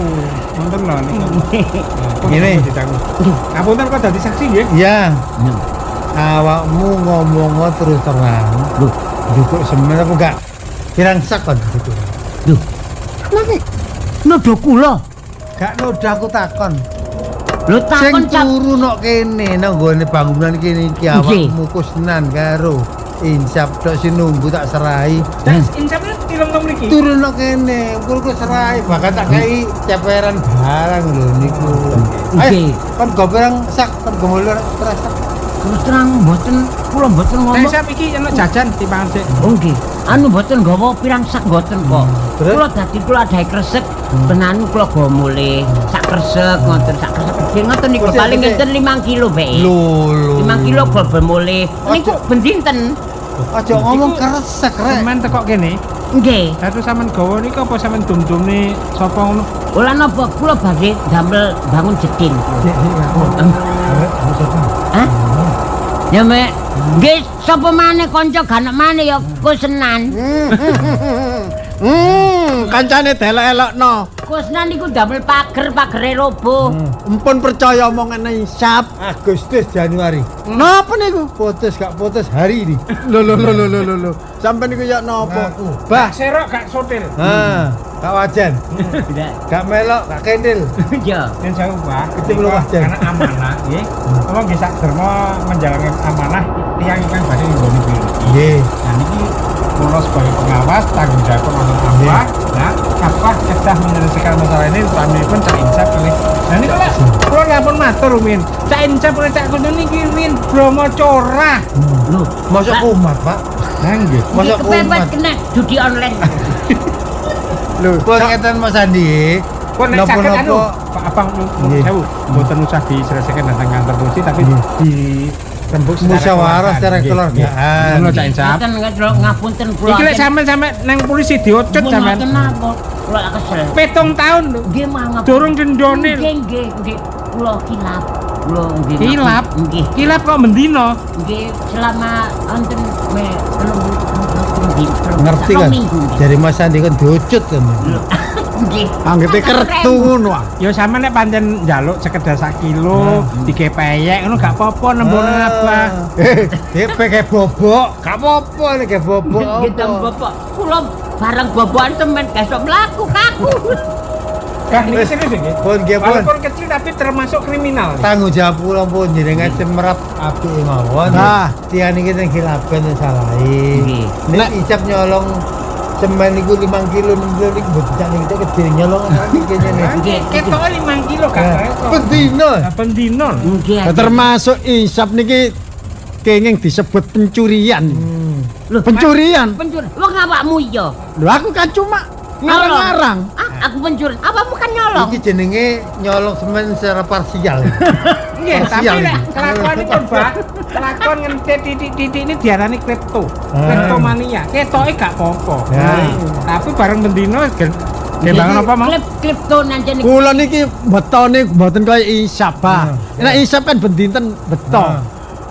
Wonten lho niki. Ngene. Apunten kok dadi saksi nggih. Ya. Awakmu ngomong terus terang. Loh, jukuk semen apa enggak? Pirang sak kon gitu. Nodo kula. Gak noda aku takon. Lho Sing takon cap. turu nok kene nang nggone bangunan kene iki Nggih. awakmu kusnan karo insap tok sing nunggu tak serahi. Insapnya tilem to mriki. Turun nok kene, kulku serahi bahkan tak kei ceperan barang lho niku. Nggih. Kon go pirang sak kon go mulur terasa. Terus terang kula mboten Lain ngomong. cap iki ana jajan timbangan sik. Oh nggih. Anu mboten nggawa pirang sak mboten kok. Terus? Kula dadi kula adahe kresek, benanu kula gawa mulih. Sak kresek ngoten, sak kresek gede ngoten niku Kresek paling gede. ngenten 5 kilo bae. Lho. 5 kilo bobol mulih. Niku ben dinten. Aja ngomong kresek rek. Semen teko kene. Nggih. Satu sampean gawa niki apa sampean dum-dumne sapa ngono? Ola napa kula badhe damel bangun jeding. Hah? Ya mek. Nggih, sapa maneh kanca ganek maneh ya Kusnan. Kancane delok-elokno. Kusnan niku damel pagere roboh. Empun percaya omongane Insap. Agustus Januari. Napa niku? Putus gak putus hari ini. Lho. Sampai niku ya napa? Ngaku. Bah. Serok gak sotil. Gak wajan. Gak melok, gak kendil. Ya. Yen saya ubah, Itu belum wajar. Karena amanah, nggih. Kalau nggih sak derma menjalankan amanah tiyang ingkang badhe nggone biologi. Nggih. Nah niki kula sebagai pengawas tanggung jawab wonten apa? Nah, apa kedah menyelesaikan masalah ini kami pun Cak Insap kali. Nah niku lek kula ngampun matur rumiyin. Cak Insap kali Cak Kuno niki rumiyin Bromo Corah. Lho, Masuk Pak, kumat, Pak. Nah nggih. Masuk kepepet kumat. kena judi online. Lho, pengetan Mas Andi. Kok nek saged anu, Napa-napa Pak Abang Nggih. sewu, mboten usah diselesaikan datang kantor polisi tapi di rembuk musyawarah secara kekeluargaan. Ngono Cak Insap. Mboten ngapunten kula. Iki lek sampe nang polisi diocut sampean. Kenapa? Kula lak kesel. 7 tahun lho. Nggih mangap. Durung dendone. Nggih. Kula kilap. Kula nggih. Kilap. Nggih. Kilap kok mendino. Nggih selama wonten me 3 bulan. Ngerti kan? Dari Mas Andi kan ducut kan. Nggih. Anggete kertu ngono ah. Ya sama nek pancen njaluk sekedar 1 kilo, dikepeyek ngono gak apa-apa nembone Abah. Kayak bobok, gak apa-apa nek kayak bobok. Gitu Bapak. Kula bareng bobokan temen besok mlaku kaku. Kah niki serius nggih. Pun nggih pun. Walaupun kecil tapi termasuk kriminal. Tanggung jawab kula pun jenengan semerap apik mawon. Nah. Tiang niki teng khilafen salahi. Nggih. Nek icap nyolong semen niku 5 kilo 6 kilo niku bocah niki kita kecil nyolong apa iki kene. Nggih. Ketoke 5 kilo gak kok. Pendino. Pendino. Nggih. Termasuk isap niki kenging disebut pencurian. Loh, Pencurian. pencuri. Wong awakmu iya. Lho aku kan cuma ngarang-ngarang. Ah, aku pencuri. Apa bukan nyolong? Iki jenenge nyolong semen secara parsial. Nggih, tapi Parsial nek iki. kelakuan Mbak, kelakuan ngentet titik-titik ini diarani kripto. Kleptomania. Ketoke gak apa-apa. Tapi bareng bendino nggih bangun apa, Mang? Klip-klip to nang jene. Kula niki betone mboten kaya isap, Pak. Nek isap kan bendinten beto.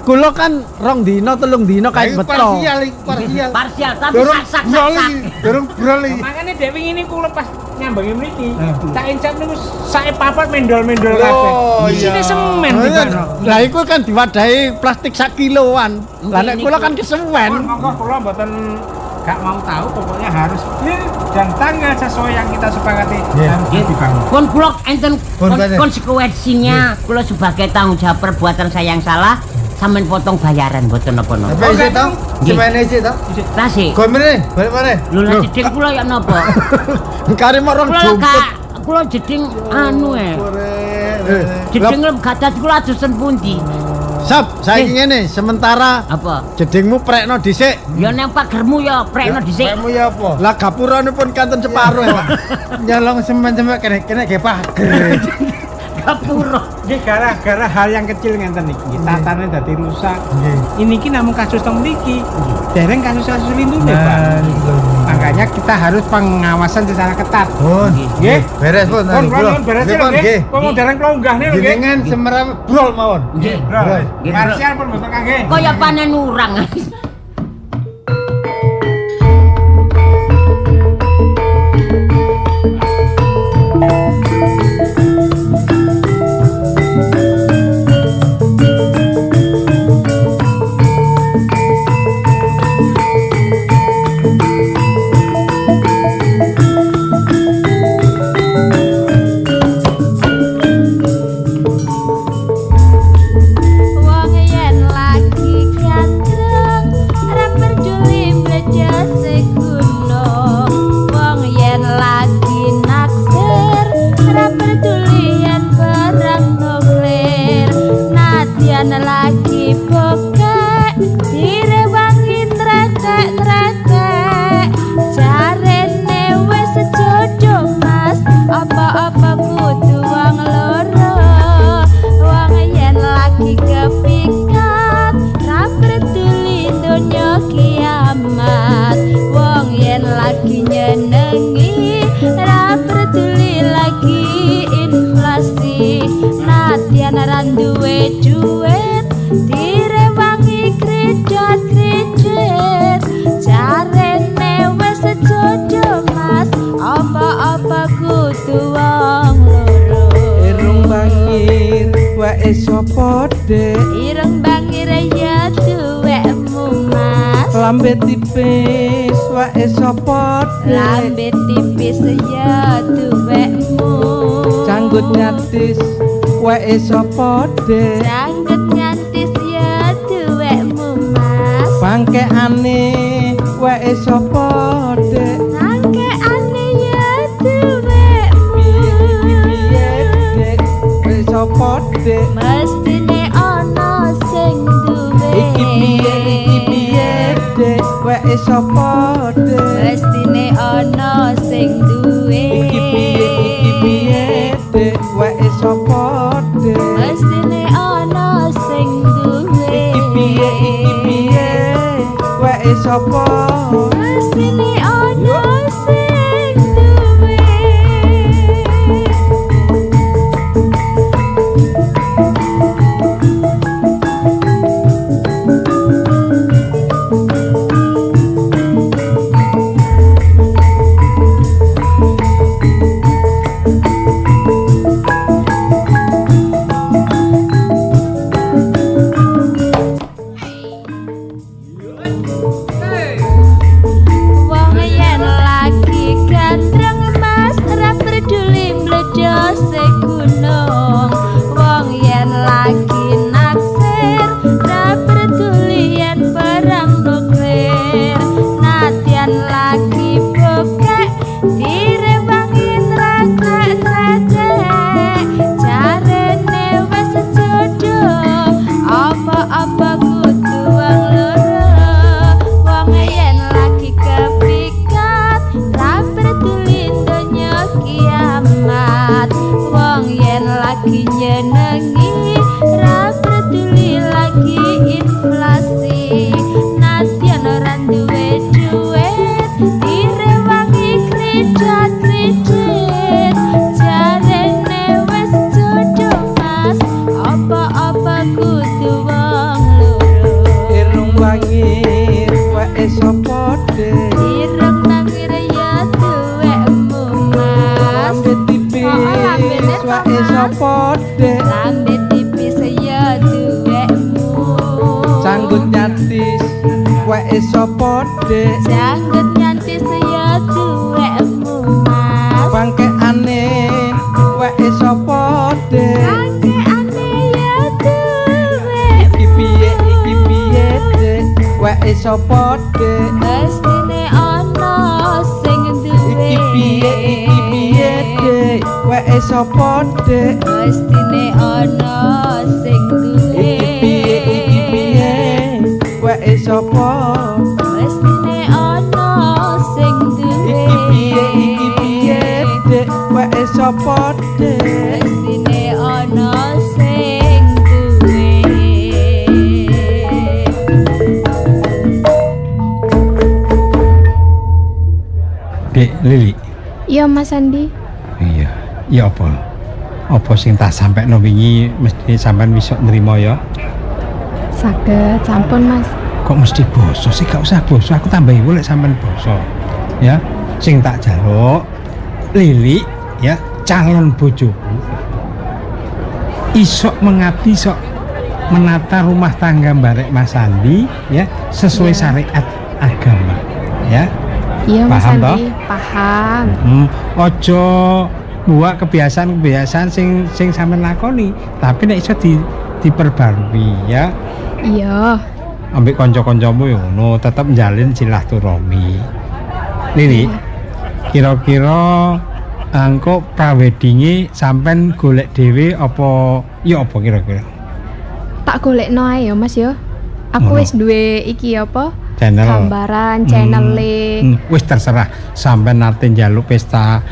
Kula kan 2 dina 3 dina kae beto. Parsial iki parsial. Parsial tapi Dorong sak brol sak. iki, dorong brol iki. Makanya dek wingi ini kula pas nyambangi mriki, tak insap niku sae papat mendol-mendol kabeh. Oh, Isine iya. semen Oh, di iya. kono. Lah iku kan diwadahi plastik 1 kiloan. Lah nek kula kan kesewen. Monggo kula mboten gak mau tahu, pokoknya harus clear dan tanggal sesuai yang kita sepakati harus dibangun. Kon kula enten Kon bener. konsekuensinya kula sebagai tanggung jawab perbuatan saya yang salah sampean potong bayaran mboten napa-napa. Apa isi to? Semen isi to? Tasik. Kon meneh, balik meneh. Lho lah jeding kula ya napa? Kare morong Kula jumput. gak kula jeding anu jeding lem gadat kula adusen pundi? Sap, saiki ngene, sementara Apa? jedingmu prekno dhisik. Ya nang pagermu ya prekno dhisik. Kamu ya apa? Lah gapurane pun kanten separuh ya, Pak. Nyolong semen kena ge pager. Gapura. Nggih gara-gara hal yang kecil ngenten iki, tatane dadi rusak. Nggih. Ini ki namung kasus teng mriki. Dereng kasus-kasus lindungi, Nah, Pak. Makanya kita harus pengawasan secara ketat. Pun. Nggih. Beres pun. Kon kon beres ya Pun, nggih. Kok mau dereng kelonggahne lho nggih. Jenengan semerap brol mawon. Nggih. Bro, Nggih, bro. parsial pun mboten kangge. Kaya panen urang. Wong yen lagi gandreng ora peduli mlejose gunung. Wong yen lagi naksir ora peduli yen perang nuklir. Nadyan lagi bokek direwangi tretek-tretek. Jarene wis sejodoh Mas, apa-apa kudu wong loro. Wong yen lagi kepikat ra peduli donya kiamat. Wong yen lagi nyenengi ra peduli lagi inflasi. Nadyan ra duwe duit direwangi kredit-kredit. Jarene wis sejodoh Mas, apa-apa kudu wong loro. Irung bangir wae sapa dek, Ireng bangir ya duwekmu Mas. lambe tipis wae sapa dek, Lambe tipis ya duwekmu. canggut nyatis wae sapa dek, Janggut ngantis ya duwekmu Mas. bangkeane wae sapa dek, Nangke ane ya piye duwekmu. dek wae sapa dek, Mestine ana sing duwe. iki piye dek wae sapa dek, Mestine ana sing duwe. iki piye dek wae sapa dek, Mestine ana sing duwe. iki piye wae sapa. Mestine ana sing duwe. lagi nyenengi, ra peduli lagi inflasi. Nadyan ora duwe duit, direwangi kredit-kredit. Jarene wis jodoh mas, apa-apa kudu wong loro. Irung wangir wae sapa de Ireng nangir ya duwekmu mas. tipis wae sapa de Lambe tipis ya duwekmu. sanggut nyatis wae sapa de Janggut nyantis ya duwekmu mas. pangkeane wae sapa de Kake ane ya iki duwekmu. piye de wae sapa de Mestine ana sing duwe. iki piye de wae sapa de Mestine ana sing duwe. iki piye wae sapa Mestine ana sing duwe. iki piye de wae sapa de Mestine ana sing duwe. Dek Lili. Iya Mas Andi. Iya. Ya apa? Apa sing tak sampekno wingi mesti sampean bisa nrimo ya? Saged sampun Mas. Kok mesti basa sih? Gak usah basa, aku tambahi golek sampean basa. Ya, sing tak jaluk Lili ya calon bojoku. Isok mengabdi sok menata rumah tangga barek Mas Andi ya sesuai Iya. syariat agama ya. Iya Mas Paham Andi, paham. Ojo buat kebiasaan-kebiasaan sing sampean lakoni, tapi nek iso diperbarui ya. Iya. Ambek kanca-kancamu yo ngono, tetep njalin silaturahmi. Lili, kira-kira engko praweddinge sampean golek dhewe apa ya apa kira-kira? Tak golekno ae ya Mas ya. Aku Ngono. wis duwe iki apa? Channel. Gambaran channel-e. Wis terserah sampean nate njaluk pesta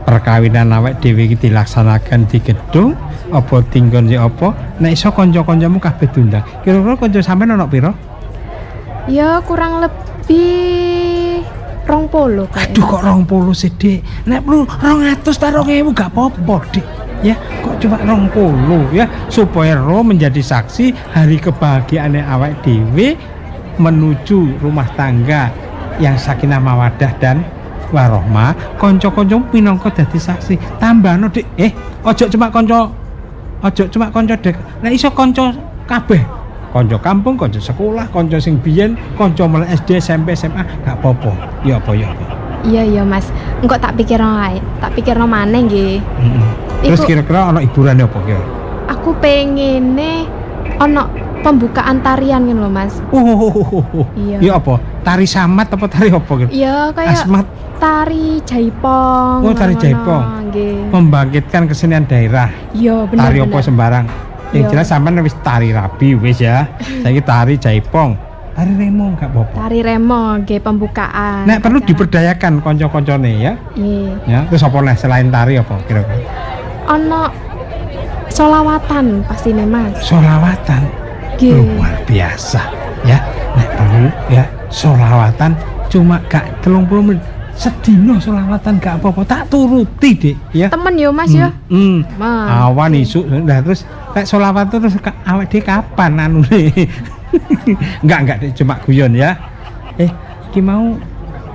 perkawinan awake dhewe iki dilaksanakan di gedung apa tinggon si apa nek iso kanca-kancamu kabeh diundang. Kira-kira kanca sampean ana pira? Ya kurang lebih 20 kayaknya. Aduh kok 20 sih, Dik. Nek perlu 200 ta 2000 gak apa-apa, Dik. Ya, kok cuma 20 ya supaya roh menjadi saksi hari kebahagiaan awake dhewe menuju rumah tangga yang sakinah mawaddah dan warohmah. Kanca-kanca pinangka dadi saksi. Tambahno, Dik. Ojo cuma kanca dek. Nek iso kanca kabeh. Kanca kampung, kanca sekolah, kanca sing biyen, kanca mulai SD, SMP, SMA, gak apa-apa. Ya apa ya apa. Iya Mas. Engko tak pikirno ae. Tak pikirno maneh nggih. Terus Iku- kira-kira ana hiburan apa kira? Aku pengene ono pembukaan tarian ngono lho Mas. Iya. Ya apa? Tari samat apa tari apa kira? Iya kayak Asmat tari jaipong. Oh, tari ngono-ngono, jaipong. Nggih. membangkitkan kesenian daerah. Iya bener. Tari apa sembarang. Yang Iya. jelas sampean wis tari rabi wis ya. Saiki tari jaipong. Tari remo gak apa-apa. Tari remo nggih pembukaan. Nek perlu acara. diberdayakan kanca-kancane ya. Nggih. Ya, terus apa nih selain tari apa kira-kira? Ono solawatan pastine Mas. Solawatan. Nggih. Luar biasa ya. Nek perlu ya solawatan cuma gak 30 menit. Sedino solawatan gak apa-apa, tak turuti Dik ya. Temen yo Mas yo. Mas. Awan isuk nah terus nek solawat terus awake dhewe kapan anune? Enggak Dik, cuma guyon ya. Iki mau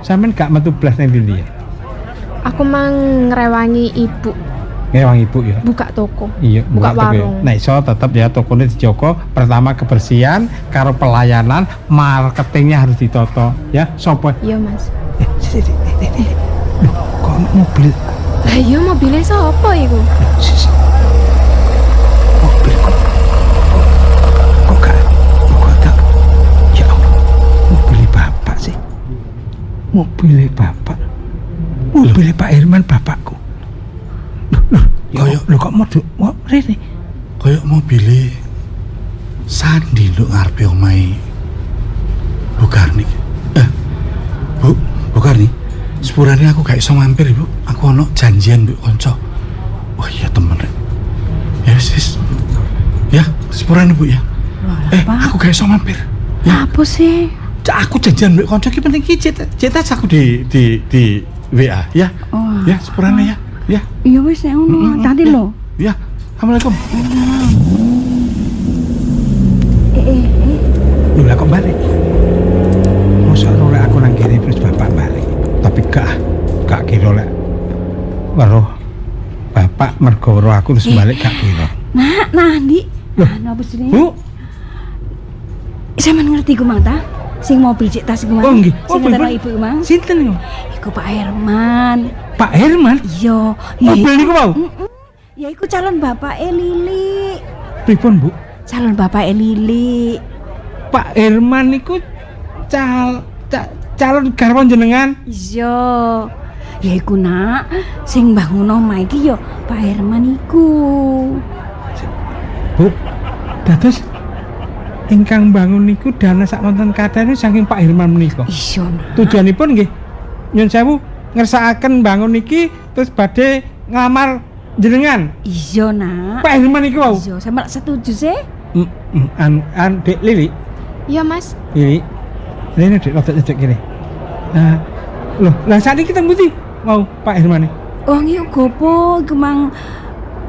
sampean gak metu blas nang ndi ya? Aku mang ngrewangi ibu Ngewang ibu ya. buka toko. Iya, buka toko ya. warung. Nah, iso tetep ya tokone dijogo. Pertama kebersihan, karo pelayanan, marketingnya harus ditoto ya. Sopo? Iya Mas. Loh, kok mobil? Lah iya mobilnya sapa iku? Sis. Mobil kok gak ya Allah, mobilnya bapak sih. Mobilnya bapak. Mobilnya Pak Herman bapakku. Loh, kok mau rene? Kayak mobilnya Sandi nduk ngarepe omahe Bu Karni. Bu Karni, sepurane aku gak iso mampir, Bu. Aku ono janjian mbek kanca. Wah iya temen rek. Sepurane Bu ya. Aku gak iso mampir. Ya. Apa sih? Aku janjian mbek kanca iki penting iki cetak aku di WA ya. Oh. Ya, sepurane ya. Ya. Iya wis nek ngono, hati lho. Ya. Assalamualaikum. Lho lah kok balik? Masa oleh aku nang kene terus bapak balik. Tapi gak kira lek weruh bapak mergo weruh aku terus balik gak kira. Nah, Dik. Nah, apa sih? Bu, Sampeyan ngerti ku mang ta? Sing mobil cek tas ku mang. Oh, nggih. Sing Oh, ngetero bener. ibu ku mang. sinten niku? Iku Pak Herman. Pak Herman. Iya. Mobil niku mau. Ya iku calon bapak Lili. Pripun, Bu? Calon bapak Lili. Pak Herman niku calon garwan jenengan. Iya. Ya iku nak, sing bangun omah iki ya Pak Herman iku. Bu, dados ingkang bangun niku dana sak wonten kathah saking Pak Herman menika. Iya nak. Tujuanipun nggih nyun sewu ngersakaken bangun niki terus badhe nglamar jenengan. Iya nak. Pak Herman niku wau. Iya, sampe setuju sih. Dek Lili. Iya Mas. Lili. Rene dek rada cedek kene. Loh, lah sakniki kita mbuti mau Pak Herman. Wong iki gopo iku mang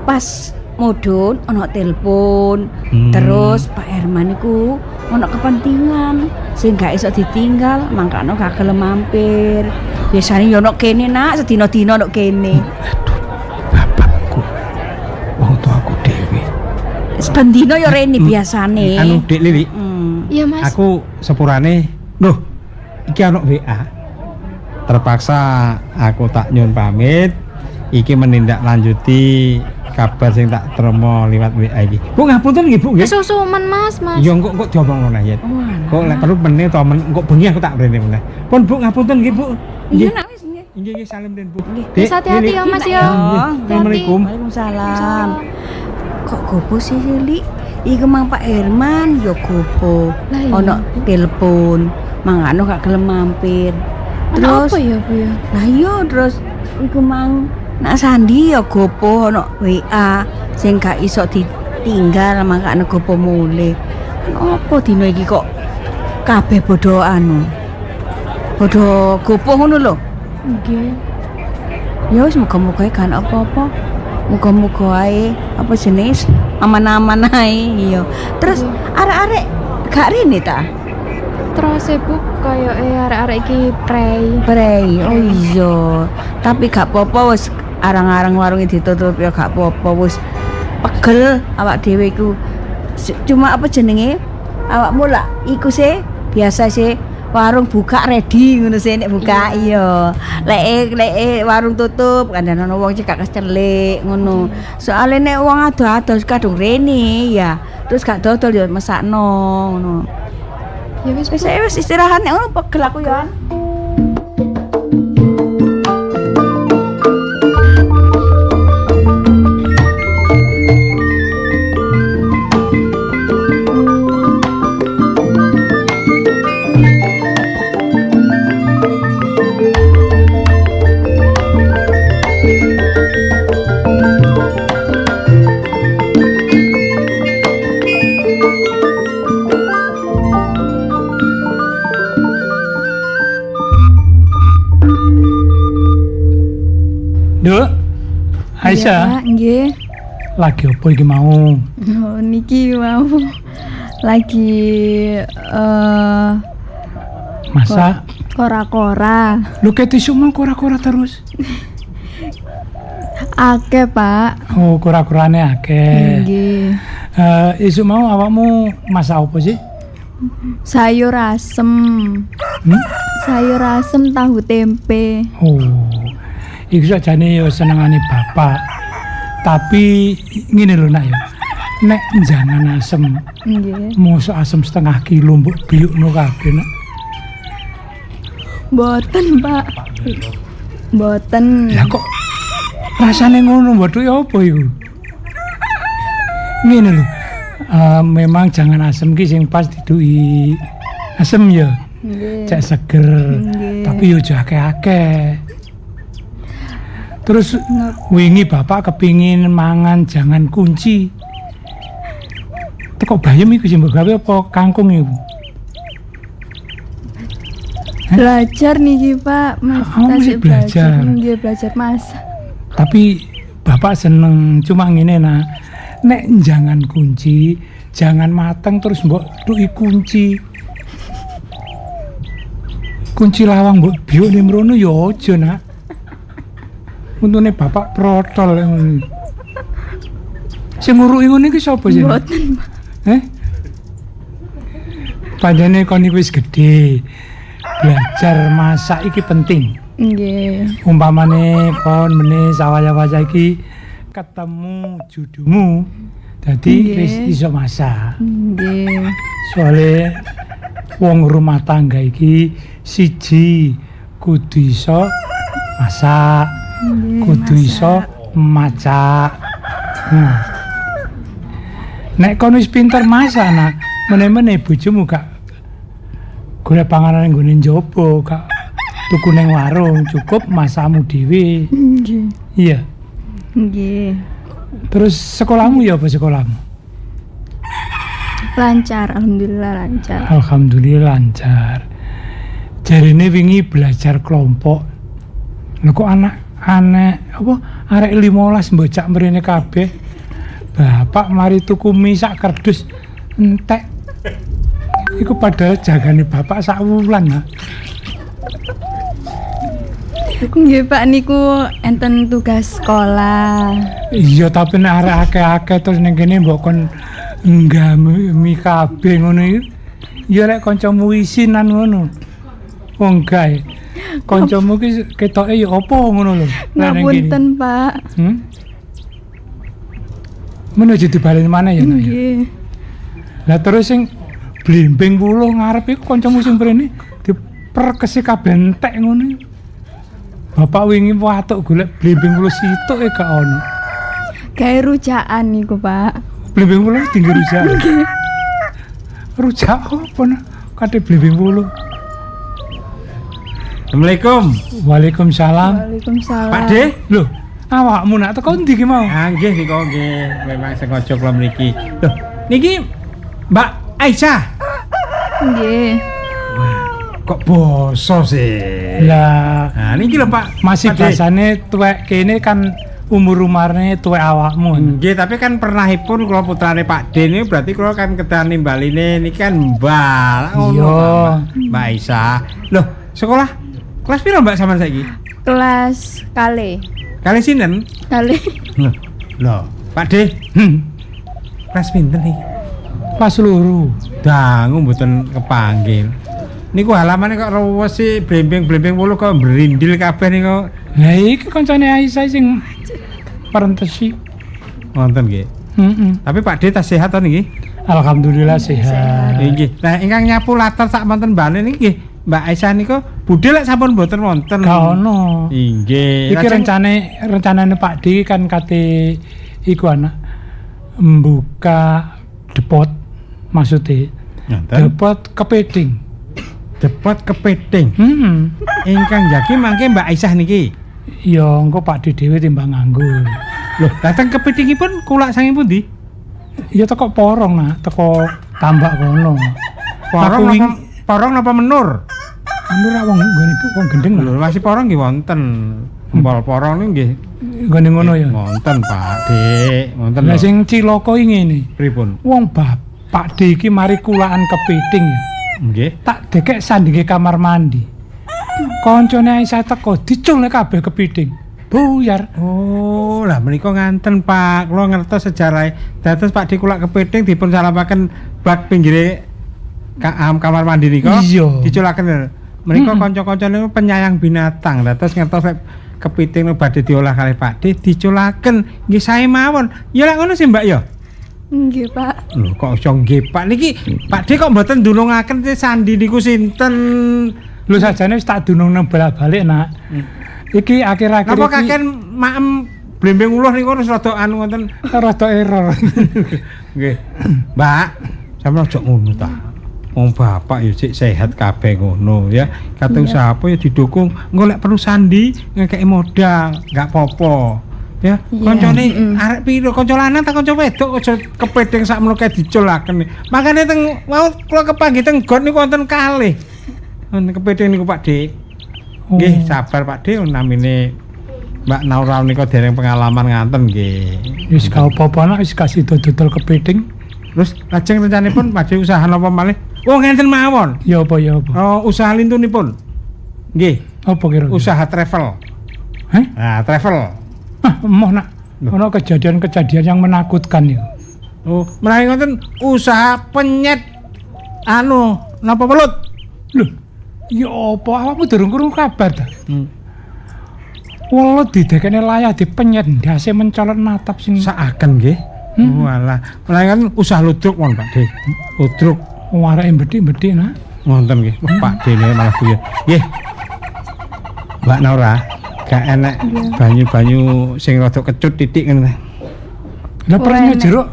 pas mudhun ana telepon. Terus Pak Herman iku ana kepentingan sing gak iso ditinggal, mangkane gak gelem mampir. Biasane yo ana kene nak, sedina-dina ana kene. Bapakku. Wong tuaku dhewe. Sebendina yo rene biasane. Anu Dek Lili. Iya Mas. Aku sepurane, loh, iki ana WA. Terpaksa aku tak nyun pamit. Iki menindaklanjuti kabar sing tak terima liwat WA iki. Bu ngapunten nggih Bu nggih. Kesusuman Mas. Iya kok diomongno nah ya. Kok lek perlu meneh to kok bengi aku tak rene meneh. Pun Bu ngapunten nggih Bu. Iya nak wis nggih. Nggih salim den Bu. Wis hati-hati ya Mas ya. Assalamualaikum. Waalaikumsalam. Kok gopo sih Lili? Iku mang Pak Herman yo gopo. Lah iya. Ono telepon, mangano gak gelem mampir. Terus Terus apa ya Bu ya? lah iya terus iku mang nak Sandi ya gopo ono WA sing gak iso ditinggal makane gopo mule. Apa dino iki kok kabeh bodo anu. Bodo gopo ngono lho. Nggih. Ya wis muga-muga kan apa-apa. Muga-muga ae apa jenis aman-aman ae iya. Terus arek-arek gak rene ta? Terus Bu koyo arek-arek iki Prei. Oh iya. Tapi gak apa-apa wis arang-arang warunge ditutup ya gak apa-apa wis pegel awak dhewe iku. Cuma apa jenenge? Awakmu lak iku sih biasa sih warung buka ready ngono sih nek buka iya. Lek warung tutup kadang ana wong cekak kecelik ngono. Soale nek wong ado-ado kadung rene ya. Terus gak dodol ya mesakno ngono. Ya wis Bu. Wis istirahat nek ngono pegel aku ya. Duk, Aisyah, Nggih. lagi apa iki mau? Oh, niki mau lagi Masak? kora-kora. Lu kayak tisu mau kura-kura terus? Akeh, Pak. Oh, kura-kurane akeh. Nggih. Isu mau awakmu masak apa sih? Sayur asem. Sayur asem tahu tempe. Oh, iku sakjane yo senengane bapak. Tapi ngene lho nak ya. Nek jangan asem, Nggih. mosok asem setengah kilo mbok biyukno kabeh nak. Boten, Pak. Boten. Lah kok rasane ngono mbok ya apa iku? Ngene lho. Memang jangan asem ki sing pas diduki asem ya. Nggih. Cek seger. Nggih. Tapi yo aja akeh-akeh. Terus wingi bapak kepingin mangan jangan kunci. Teko bayem iku sing mbok gawe apa kangkung iku? Belajar nih Pak, Mas. Oh, masih belajar. Nggih, belajar masak. Tapi bapak seneng cuma ngene nak. Nek jangan kunci, jangan mateng terus mbok tuki kunci. Kunci lawang mbok biok ning mrono ya aja nak. Untune bapak protol ngono. Sing nguruki ngono iki sapa sih? Mboten, Pak. Panjane kon iki wis gedhe. Belajar masak iki penting. Nggih. Umpamane kon meneh sawaya-waya iki ketemu judumu dadi Nggih. wis iso masak. Nggih. Soale wong rumah tangga iki siji kudu iso masak, kudu iso macak. Nah. Nek kon wis pinter masak nak, meneh-meneh bojomu gak golek panganan nggone njaba, gak tuku ning warung, cukup masakmu dhewe. Nggih. Iya. Nggih. Terus sekolahmu ya apa sekolahmu? Lancar, alhamdulillah lancar. Alhamdulillah lancar. Jarine wingi belajar kelompok. Lho kok anak-anak apa arek 15 mbocak mrene kabeh. Bapak mari tuku mie sak kerdus entek. Iku padahal jagane bapak sak wulan, Nak. Nggih Pak, niku enten tugas sekolah. Iya, tapi nek arek akeh-akeh terus ning kene mbok kon nggami kabeh ngono iki. Ya lek kancamu isinan ngono. Wong gae. Kancamu ki ketoke ya apa ngono lho. Ngapunten Pak. Menuju dibalen mana ya, Nak? Nggih. Lah terus sing blimbing wuluh ngarep iku kancamu sing mrene diperkesi kabeh entek ngono. Bapak wingi watuk golek blimbing wuluh situk gak ono. Gawe rujakan niku Pak. Blimbing wuluh tinggi rujak. Rujak apa nak? Kate blimbing wuluh. Assalamualaikum. Waalaikumsalam. Waalaikumsalam. Pak De. Loh, awakmu nak teko ndi ki mau? Ah nggih niki nggih. Memang sengaja kula mriki. Loh, niki Mbak Aisyah. Nggih. Kok boso sih? Lah, Nah, niki lho Pak. masih Pak De. basane tuwek kene kan umur-umarne tuwek awakmu. Nggih, tapi kan pernahipun kula putrane Pak De ini berarti kula kan kedah nimbaline niki kan mbal ngono. Iya. Mbak. Mbak Aisyah. Loh, sekolah kelas piro Mbak sampean saiki? Kelas kali. Kali sinten? Kali. Loh, Pak De. Kelas pinten iki? Pas loro. Dangu mboten kepanggil. Niku halamane kok ruwes sih, blembing-blembing wulu kok berindil kabeh niku. Lah iki kancane Aisyah sing parentesi. Wonten nggih. Tapi Pak De tas sehat to niki? Alhamdulillah sehat. Nggih. Nah, ingkang nyapu latar sak wonten mbane niki Mbak Aisyah niku budhe lek sampun mboten wonten. Gak ono. Inggih. Iki rencanane Pak D kan kate iku anak mbuka depot maksudnya. Depot kepiting. Depot kepiting. Hmm. Ingkang jagi mangke Mbak Aisyah niki. Ya engko Pak D dhewe timbang nganggur. Loh, datang kepitingipun kulak sange pundi? Ya teko porong nak, teko tambak kono. Porong Aku napa porong napa menur? Menur wong nggone iku wong gendeng lho. Lho, masih porong nggih wonten. Empol porong niku nggih. Nggone ngono ya. Wonten, Pak Dik. Wonten. Lah lho. sing cilaka iki ngene. Pripun? Wong Pak D iki mari kulaan kepiting ya. Nggih. Tak dekek sandinge kamar mandi. Koncone Aisyah teko dicul kabeh kepiting. Buyar. Oh, lah menika nganten, Pak. Kula ngertos sejarahe. Dados Pak Dik kulak kepiting dipun salapaken bak pinggire kamar mandi nika. Iya. Diculaken. Menika kanca-kanca niku penyayang binatang. Dados ngertos lek kepiting niku badhe diolah kalih Pak Dik diculaken. Nggih sae mawon. Ya lek ngono sih, Mbak ya. Nggih, Pak. Lho kok iso nggih, Pak. Niki Pak Dik kok mboten ndulungaken sandi niku sinten? Lho sajane wis tak dunung nang balik Nak. Iki akhir-akhir Napa iki kakek maem blembing uluh niku wis rada anu wonten rada error. nggih. Mbak, sampeyan aja ngono ta. Wong bapak ya sik sehat kabeh ngono ya. Kate usaha apa ya didukung. Engko lek perlu sandi ngekeki modal, enggak apa-apa. Ya, koncone arek piro? Kanca lanang ta kanca wedok aja kepething sakmono kae diculaken. Makane teng mau kula kepanggih teng got niku wonten kalih. Wonten kepething niku Pak Dik. Nggih, sabar Pak Dik namine Mbak Naura nika dereng pengalaman nganten nggih. Wis gak apa-apa nak wis kasih dodol kepithing. Terus lajeng rencanipun Pak Dik usaha napa malih? Oh ngenten mawon. Ya apa ya apa. Oh, usaha lintunipun. Nggih, Apa kira? usaha travel. Hah? Nah, travel. Emoh nak. Ono kejadian-kejadian yang menakutkan itu. Oh, menawi ngoten usaha penyet napa welut? Lho, ya apa awakmu durung krungu kabar ta? Welut didekene layah dipenyet ndase mencolot natap sing Saaken nggih. Walah, menawi ngoten usaha ludruk mon Pak Dik. Ludruk warake mbethik-mbethik nak. wonten nggih. Pak Dik malah guyon. Nggih. Mbak Naura, gak enek banyu-banyu sing rada kecut titik ngene. Lah pernya jeruk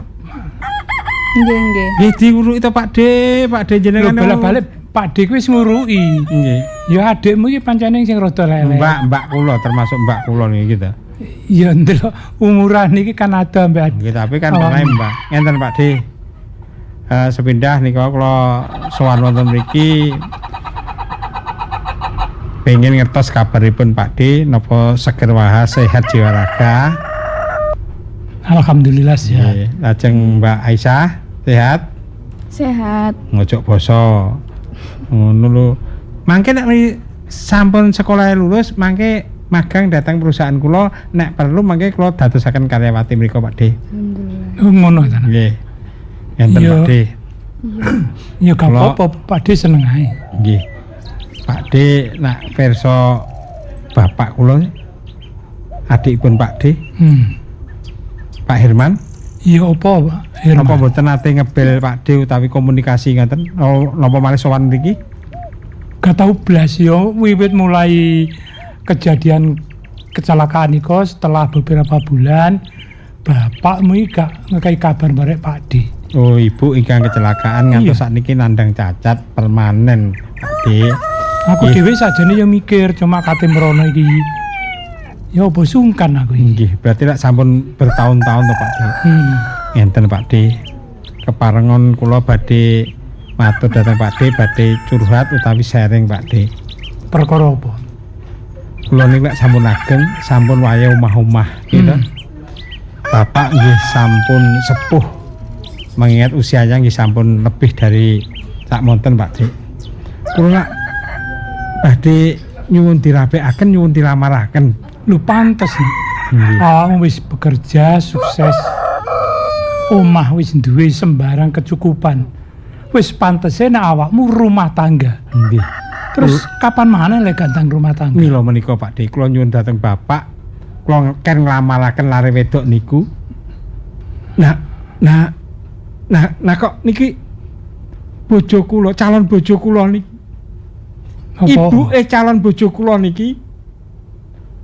Nggih, nggih. Nggih diuruki to Pak Dik jenengan. lho balik Pak Dik wis nguruki. Nggih. Ya adikmu iki pancene sing rada lelek. Mbak kula termasuk mbak kula niki gitu. Ya ndelok umuran iki kan ada mbak adik. Nggih, tapi kan pemain Mbak. Ngenten Pak Dik. Sepindah nika kula sowan wonten mriki pengen ngertos kabaripun Pak Dik napa seger wae sehat jiwa raga. Alhamdulillah sehat. Nggih, lajeng Mbak Aisyah sehat, Sehat. ngojok basa. Ngono lho. Mangke nek sampun sekolah lulus mangke magang datang perusahaan kula nek perlu mangke kula dadosaken karyawati mriku Pak Dik. Alhamdulillah. Oh ngono ta. Nggih. Ngenten Iya. Pak Dik. Ya gak Kula- apa-apa Pak Dik seneng ae. Nggih. Pak Dik nak pirsa bapak kula adikipun Pak Dik, Pak Herman, Iya apa Pak Herman? napa mboten nate ngebel Pak Dik utawi komunikasi ngaten? Napa malih sowan mriki? Gak tau blas yo wiwit mulai kejadian kecelakaan iku setelah beberapa bulan bapakmu iki gak ngekai kabar barek Pak Dik. Oh, ibu ingkang kecelakaan ngantos sakniki nandang cacat permanen Pak Dik. Aku Nggih. dhewe sajane yo mikir cuma kate mrono iki. Ya apa sungkan aku iki. Nggih, berarti lak sampun bertahun-tahun to Pak Dik. Ngenten Pak Dik. Keparengon kula badhe matur dhateng Pak Dik badhe curhat utawi sharing Pak Dik. Perkara apa? Kula niku lek sampun ageng, sampun waya omah-omah gitu. Bapak nggih sampun sepuh. Mengingat usianya nggih sampun lebih dari sak monten Pak Dik. Kula badhe nyuwun dirapikaken, nyuwun dilamaraken. Lu pantes nih. Nggih. Awakmu wis bekerja sukses. Omah wis duwe sembarang kecukupan. Wis pantese nek awakmu rumah tangga. Nggih. Terus kapan mana lek gantang rumah tangga? Mila menika Pak Dik, kula nyuwun dhateng Bapak, kula ken nglamaraken lare wedok niku. Nah kok niki bojo kula, calon bojo kula niki. Ibuke calon bojo kula niki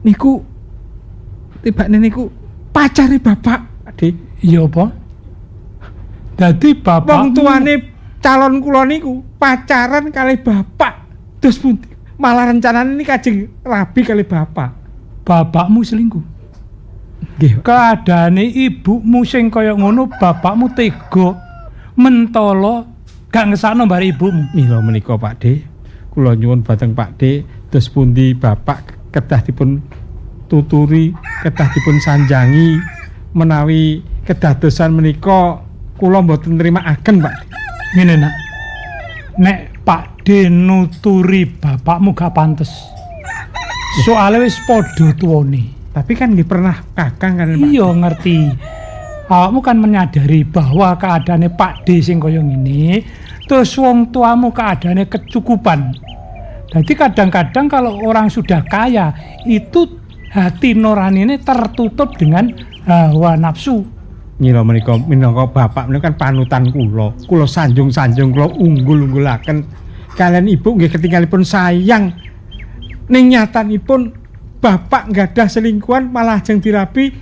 niku tibane niku pacare Bapak, Pak Dik. Iya apa? Dadi bapak Wong tuane calon kula niku pacaran kali Bapak. Terus pundi? Malah rencanane ini kajeng rabi kali Bapak. bapakmu selingkuh. Nggih. Keadaane ibumu sing kaya ngono bapakmu tega mentolo gak ngesakno bare ibumu. Mila menika Pak Dik, kula nyuwun dhateng Pak Dik, terus pundi Bapak kedah dipun tuturi, kedah dipun sanjangi menawi kedadosan menika kula mboten nrimakaken Pak Dik. Ngene nak. Nek Pak D nuturi bapakmu gak pantes. Soale wis padha tuwane. Tapi kan nggih pernah kakang kan Pak. Iya ngerti. Awakmu kan menyadari bahwa keadaane Pak D sing kaya ngene, terus wong tuamu keadaane kecukupan. Jadi kadang-kadang kalau orang sudah kaya itu hati nuraninya tertutup dengan hawa nafsu. Mila menika minangka bapak menika kan panutan kula. Kula sanjung-sanjung kula unggul-unggulaken kalian ibu nggih ketinggalipun sayang. Ning nyatanipun bapak nggadah selingkuhan malah jeng dirabi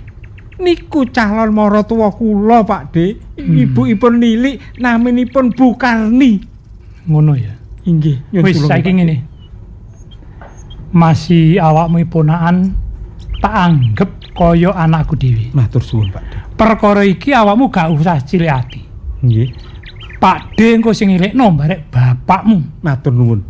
niku calon maratuwa kula Pak D. Ibuipun nilik naminipun Bu Karni. Ngono ya. Inggih, nyuwun Wis tulung, saiki Pak D. ngene. Masih awakmu ponakan tak anggap kaya anakku dhewe. Matur suwun Pak De. Perkara iki awakmu gak usah cilik ati. Nggih. Pak De engko sing ngelekno barek bapakmu. Matur nuwun.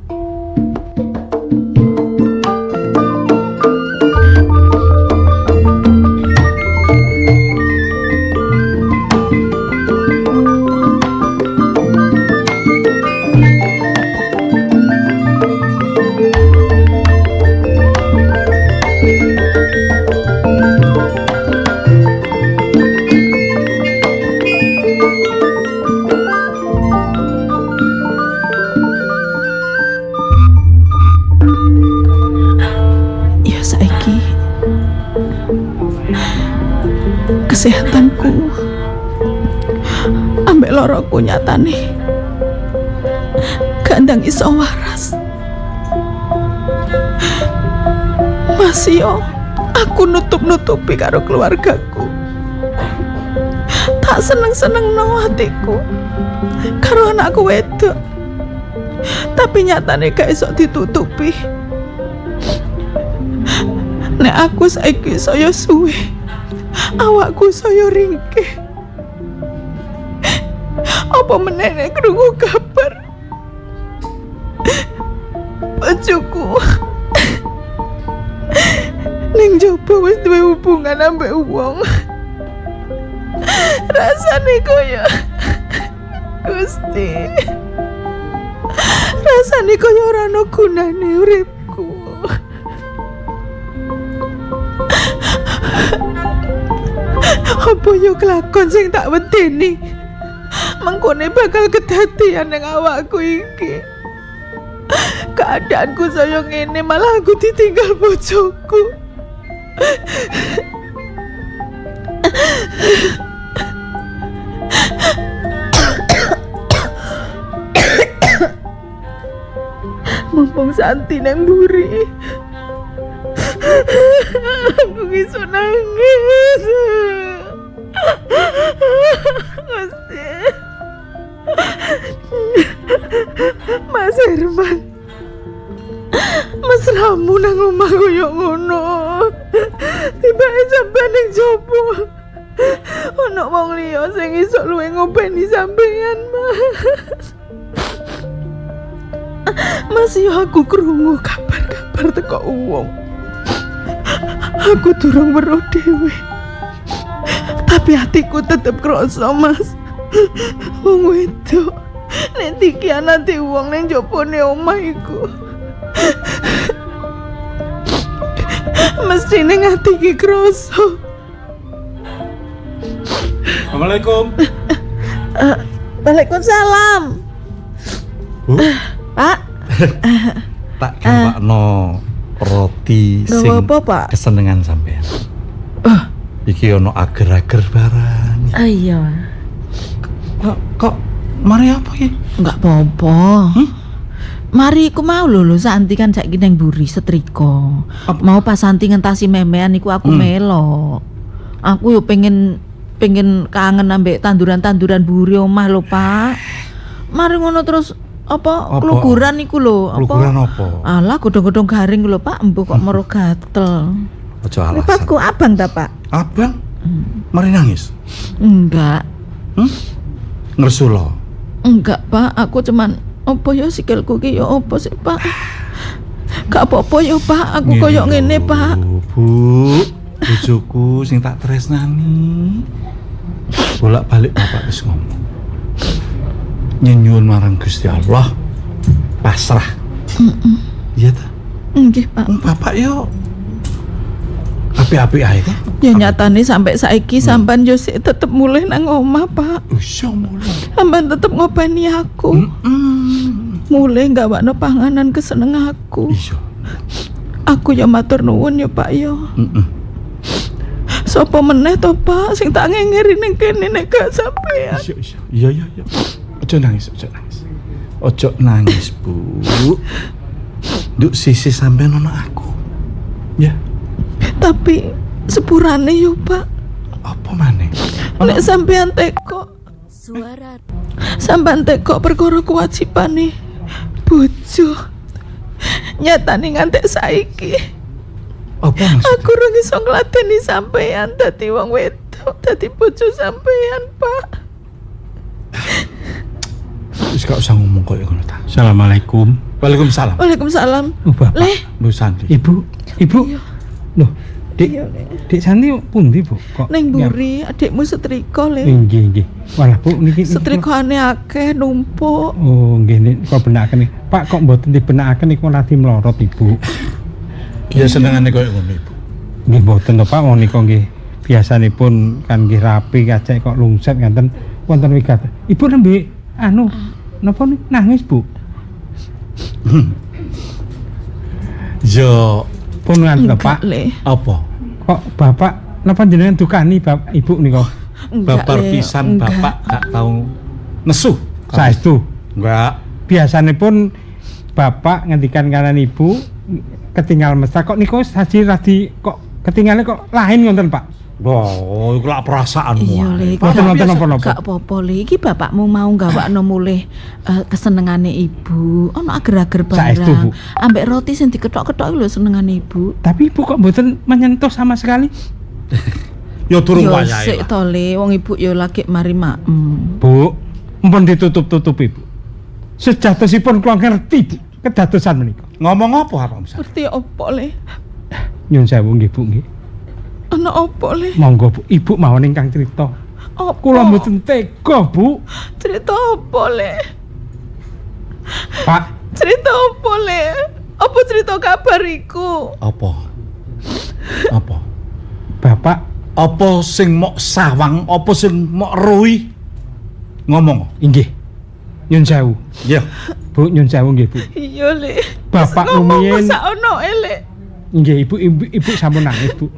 Ya saiki kesehatanku ambek loroku nyatane gandang iso waras. Masih aku nutup-nutupi karo keluargaku. Tak seneng-seneng no hatiku karo anakku wedok. Tapi nyatane gak iso ditutupi. Nek aku saiki saya suwe, awakku saya ringkih. Apa meneh nek krungu kabar bojoku ning jaba wis duwe hubungan ambek wong. Rasane kaya Gusti. Rasane kaya ora ana gunane uripku. Apa yo kelakon sing tak wedeni mengkone bakal kedadian ning awakku iki. Keadaanku saya ngene malah aku ditinggal bojoku. Mumpung Santi nang mburi, aku iso nangis. Gusti. Mas Herman, Mas Ramu nang omah koyo ngono. Tibake sampean ning jopo. Ono wong liya sing iso luwih ngopeni sampean, Mas. Mas yo aku krungu kabar-kabar teko wong. Aku durung weruh dhewe. Tapi hatiku tetep krasa, Mas. Wong wedok nek dikhianati wong ning jopone omah iku. Mesti ning ati iki krasa. Assalamualaikum. Waalaikumsalam. Bu, Pak, tak gampakno roti Gawa sing apa, Pak? kesenengan sampean. Iki ono ager-ager barang. iya. Kok mari apa iki? Enggak apa-apa. Mari iku mau lho Santi kan saiki nang mburi setrika. Mau pas Santi ngentasi memean iku aku melo. Aku yo pengen kangen ambek tanduran-tanduran buri omah lho, Pak. Mari ngono terus apa kluguran iku lho, Kluguran apa? Alah godhong-godhong garing lho, Pak. Mbok kok mero gatel. Aja alasan. Lipatku abang ta, Pak? Abang? Mari nangis. Enggak. Ngersulo. Enggak, Pak. Aku cuman apa ya sikilku ki ya apa sih, Pak? Gak apa-apa ya, Pak. Aku koyo ngene, Pak. Bu, bojoku sing tak tresnani. Bolak-balik bapak wis ngomong. Nyuwun marang Gusti Allah. Pasrah. Iya ta? Nggih, Pak. Bapak yo api-api ae ta? Ya nyatane sampai saiki sampean yo sik tetep mulih nang omah, Pak. Iso mulih. Sampean tetep ngopeni aku. Mulih gawakno panganan keseneng aku. Iya. Aku ya matur nuwun ya, Pak ya. Sopo meneh to, Pak, sing tak ngengeri ning kene nek gak sampean. Iya. Ojo nangis. Ojo nangis, Bu. Nduk sisi sampean ono aku. Ya. Tapi sepurane yo, Pak. Apa maneh? Nek sampean teko Suara sampean teko perkara kewajibane bojo. Nyatane ngantek saiki Apa maksudnya? Aku ora iso ngladeni sampean dadi wong wedok, dadi bojo sampean, Pak. Wis gak usah ngomong koyo ngono ta. Assalamualaikum. Waalaikumsalam. Waalaikumsalam. Bapak. Leh, Bu Santi. Ibu. Loh, Dik. iya, Le. Dik Santi pundi, Bu? Kok Ning mburi adikmu setrika, Le. Nggih. Walah, Bu niki. Setrikane akeh numpuk. Oh, nggih nik kok benakaken nih. Pak kok mboten dibenakaken niku lati melorot, Ibu. Ya senengane koyo ngono, Ibu. Nggih mboten to, Pak. Wong nika nggih biasanipun kan nggih rapi kacek kok lungset ngaten wonten wigat. Ibu nembe napa nih nangis, Bu? Yo Pun ngaten to, Enggak, Pak. Le. apa? Kok Bapak napa jenengan dukani Ibu nika? Enggak, Babar Le. pisan Enggak. bapak gak tau nesu. Saestu. Enggak. Biasanipun Bapak ngendikan kanan Ibu ketinggal mesra kok niku saji radi kok ketinggalnya kok lain ngoten, Pak. Oh, iku lak perasaanmu. Iya, Le. ae. Mboten wonten Gak napa-napa. apa-apa, Le. Iki bapakmu mau gawakno mulih kesenengane ibu. Ono ager-ager Saestu, Bu. barang. Ambek roti sing diketok-ketok lho senengane ibu. Tapi Ibu kok mboten menyentuh sama sekali? Ya durung Yo wayahe. sik to, Le. Wong ibu yo lagi mari maem. Bu, mpun ditutup-tutup Ibu. Sejatosipun kula ngerti Bu, kedadosan menika. Ngomong apa Mas? Ngerti apa, Le? Nyun sewu nggih Bu nggih. Ono apa, Le? Monggo Bu, Ibu mawon ingkang crita. Apa? Kula mboten tega, Bu. Cerita apa, Le? Pak, Cerita apa, Le? Apa cerita kabar iku? Apa? Apa? Bapak Apa sing mok sawang, apa sing mok ruwi? Ngomong. inggih. Nyun sewu. Ya. Bu, nyun sewu nggih, Bu. Iya, Le. Bapak ngomong rumiyin. sak ono, Le. Nggih, Ibu sampun nangis, Bu.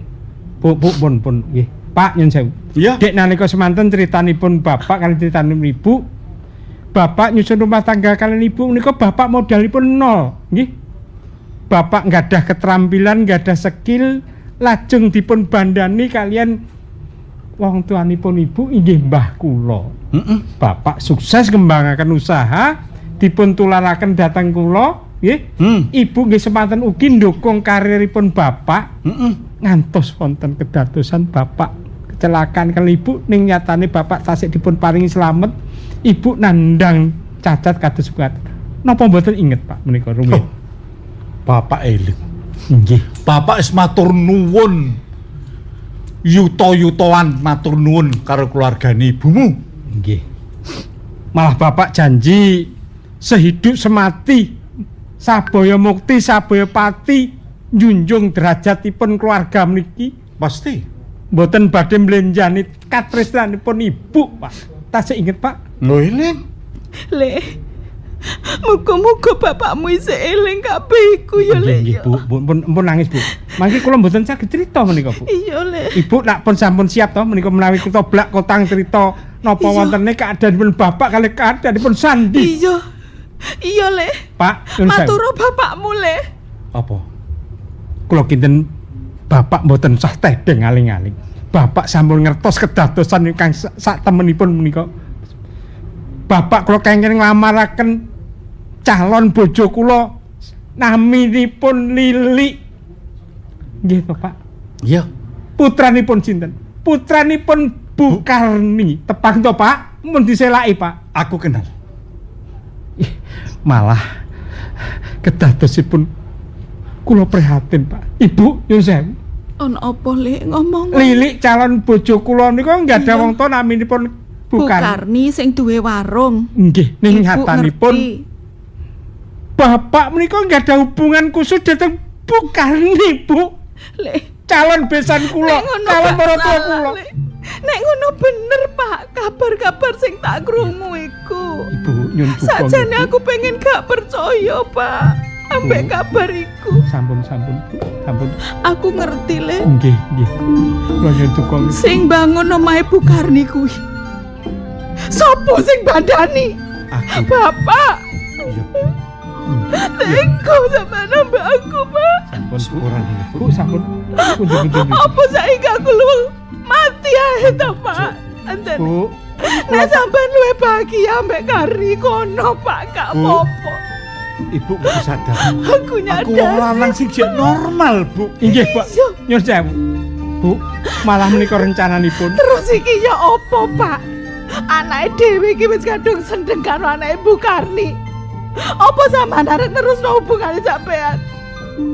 Pun nggih. Pak nyun sewu. Iya. Dek nalika semanten critanipun Bapak kaliyan critanipun Ibu. Bapak nyusun rumah tangga kalian Ibu menika Bapak modalipun nol, nggih. Bapak nggadah keterampilan, nggadah skill, lajeng dipun bandani kalian wong tuanipun Ibu inggih mbah kula. Bapak sukses kembangaken usaha, dipun tularaken dhateng kula, nggih. Ibu nggih semanten ugi ndukung kariripun Bapak. Ngantos wonten kedadosan Bapak kecelakaan kali Ibu ning nyatane Bapak tasik dipun paringi slamet, Ibu nandang cacat kados pukat. Napa mboten inget Pak menika rumiyin? Bapak eling. Nggih. Bapak is matur nuwun. Yuto-yutoan matur nuwun karo keluargane ibumu. Nggih. Malah Bapak janji sehidup semati sabaya mukti sabaya pati njunjung derajatipun keluarga mriki. Pasti. Mboten badhe mlenjani katresnanipun Ibu, Pak. Tasih inget, Pak? Lho eling. Le. Muga-muga bapakmu isih eling kabeh iku ya, Le. Nggih, Bu. Pun nangis, Bu. Mangke kula mboten saged crita menika, Bu. Iya, Le. Ibu nak pun sampun siap to menika menawi kita blak kotang crita napa wonten keadaanipun Bapak kali keadaanipun Sandi. Iya. Iya, Le. Pak, nyun sewu. Maturo bapakmu, Le. Apa? Kula kinten Bapak mboten sah tedeng aling-aling. Bapak sampun ngertos kedadosan ingkang sak temenipun menika. Bapak kula kenging nglamaraken calon bojo kula naminipun Lili. Nggih to, Pak. Iya. Putranipun sinten? Putranipun Bu Karni. Tepang to, Pak? Mun diselaki, Pak. Aku kenal. Malah kedadosipun kula prihatin, Pak. Ibu nyun sewu. Ono apa, Le? Ngomong. Lili calon bojo kula niku nggak ada Iya. wong to naminipun Bu bukan. Karni sing duwe warung. Nggih, ning Ibu ngatanipun ngerti. Bapak menika nggak ada hubungan khusus dhateng Bu Karni, Bu. Le. Calon besan kula, Nek ngono calon gak maratuwa salah, kula. Le. Nek ngono bener, Pak. Kabar-kabar sing tak krungu iku. Ibu nyun duka. Sajane nggih, Bu. aku pengen gak percaya, Pak. Ambek Bu. kabar iku. Sampun, Bu. Sampun. Aku ngerti, Le. Nggih. Kula nyun duka. nggih. Sing bangun omahe Bu Karni kuwi. Sopo sing bandani? Aku. Bapak. Iya. Teko sama nambah aku, Pak. Sampun syukuran ya. Bu, sampun. Punten. Apa saiki aku lu mati ae ta, Pak? Anten. Bu, Nek sampean luwe bahagia ambek Karni kono, Pak, gak Bu. apa-apa. Ibu kudu sadar. Aku Aku nyadar. wong lanang sing jek normal, Bu. Inggih, Pak. Nyuwun sewu. Bu, malah menika rencananipun. Terus iki ya apa, Pak? Anake dhewe iki wis kadung sendeng karo anake Bu Karni. Apa sampean arep terusno hubungane sampean?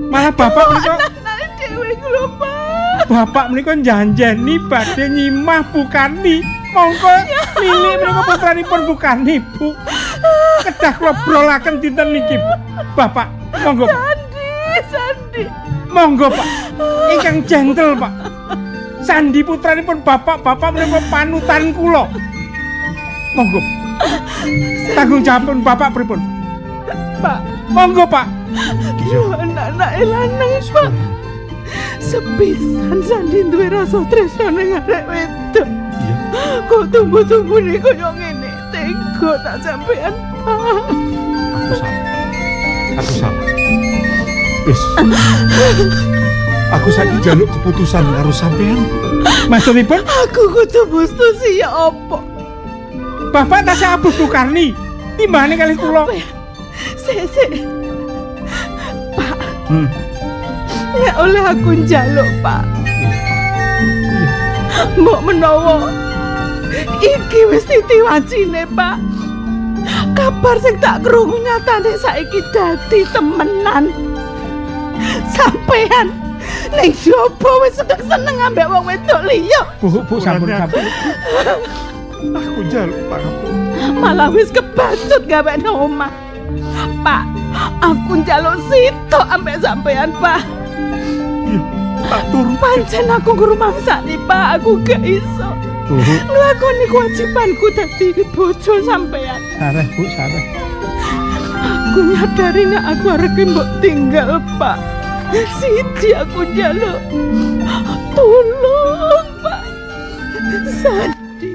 Malah bapak menika Anake dhewe iku lho, Pak. bapak menika janjeni badhe nyimah Bu Karni. Monggo Lili menika putranipun Bu Karni, Bu. Kedah kula brolaken dinten niki, Bu. Bapak, monggo. Sandi. Monggo, Pak. Ingkang gentle, Pak. Sandi putranipun bapak menika panutan kula. Monggo. Tanggung jawabipun bapak pripun? Pak, Monggo, Pak. yo anak-anak lanang, Pak. Sepisan Sandi duwe rasa tresno ning arek wedok. Iya. Kok tumbuh-tumbuhne koyo ngene, tega tak sampean, Pak. Aku salah. Wis. Aku saiki njaluk keputusan karo sampean. Maksudipun Aku kudu mustusi ya apa? bapak tasih abus Bu Karni. Timbangane kalih kula. Sik. Pak, nek oleh aku njaluk, Pak. Mbok menawa iki wis titiwacine, Pak. Kabar sing tak krungu nyatane saiki dadi temenan. Sampean ning jopo wis seneng ambek wong wedok liya. Bu sampun. Aku njaluk pangapunten. Malah wis kebacut gawene omah. Pak, aku njaluk sitok ambek sampean, Pak. Iya, tak turut. Pancen aku ngrumangsani, Pak, aku gak iso Bu, nglakoni kewajibanku dadi bojo sampean. sareh Bu, sareh. Aku nyadari nek aku arep mbok tinggal, Pak. Siji aku njaluk. Tolong, Pak. Sandi.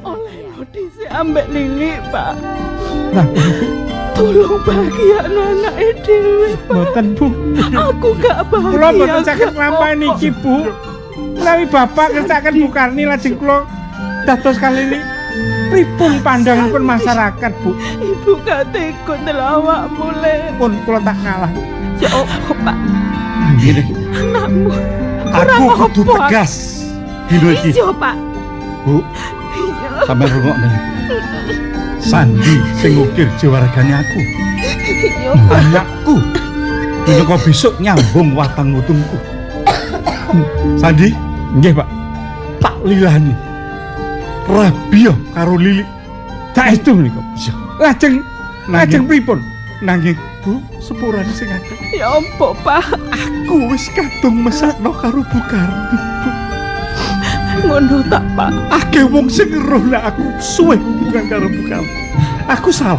Oleh dhisik ambek Lili, Pak. Nah, Tolong bahagiakno anake dhewe, Pak. mboten Bu. Aku gak bahagia. Kula mboten saged nglampahi niki, Bu. Menawi bapak ngertaken Bu Karni lajeng kula dados kali ini pripun pandanganipun masyarakat, Bu? Ibu gak tega ndelok awakmu, Le. Pun kula tak ngalah. Ya apa, Pak? Ngene, Anakmu. aku Ora kudu apa. tegas. Dino iki, Iya, Pak. Bu, Iya. sampeyan rungokne. Sandi sing ngukir jawargane aku. Iya, Pak. Anakku. Menika besok nyambung watang mutungku. Sandi, Nggih, Pak. tak lilani. Rabia karo Lili. Saestu menika. Iya. Lajeng pripun? Nanging Bu, sepurane sing akeh. Ya apa, Pak? Aku wis kadung mesakno karo Bu Karni. Ngono tak, Pak? Akeh wong sing ngeroh nek aku suwe hubungan karo Bu Karni. Aku salah.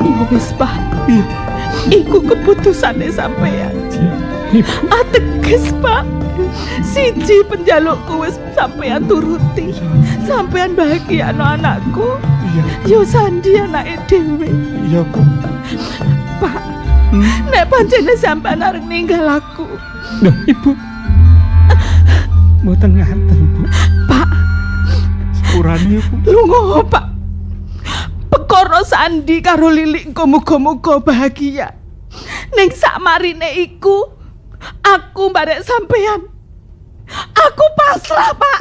Ya wis, Pak. Iya. Iku keputusane sampean. Ateges, Pak. Siji penjalukku wis sampean turuti. Sampean bahagiakno anakku. Iya. Yo Sandi anake dhewe. Iya, Bu. Pak, nek pancene sampean arep ninggal aku. Loh, Ibu. Mboten ngaten, Bu. Pak, Sepurane, Bu. lunga, Pak. Perkara Sandi karo Lilik engko muga-muga bahagia. Ning sakmarine iku aku mbarek sampean. Aku pasrah, Pak.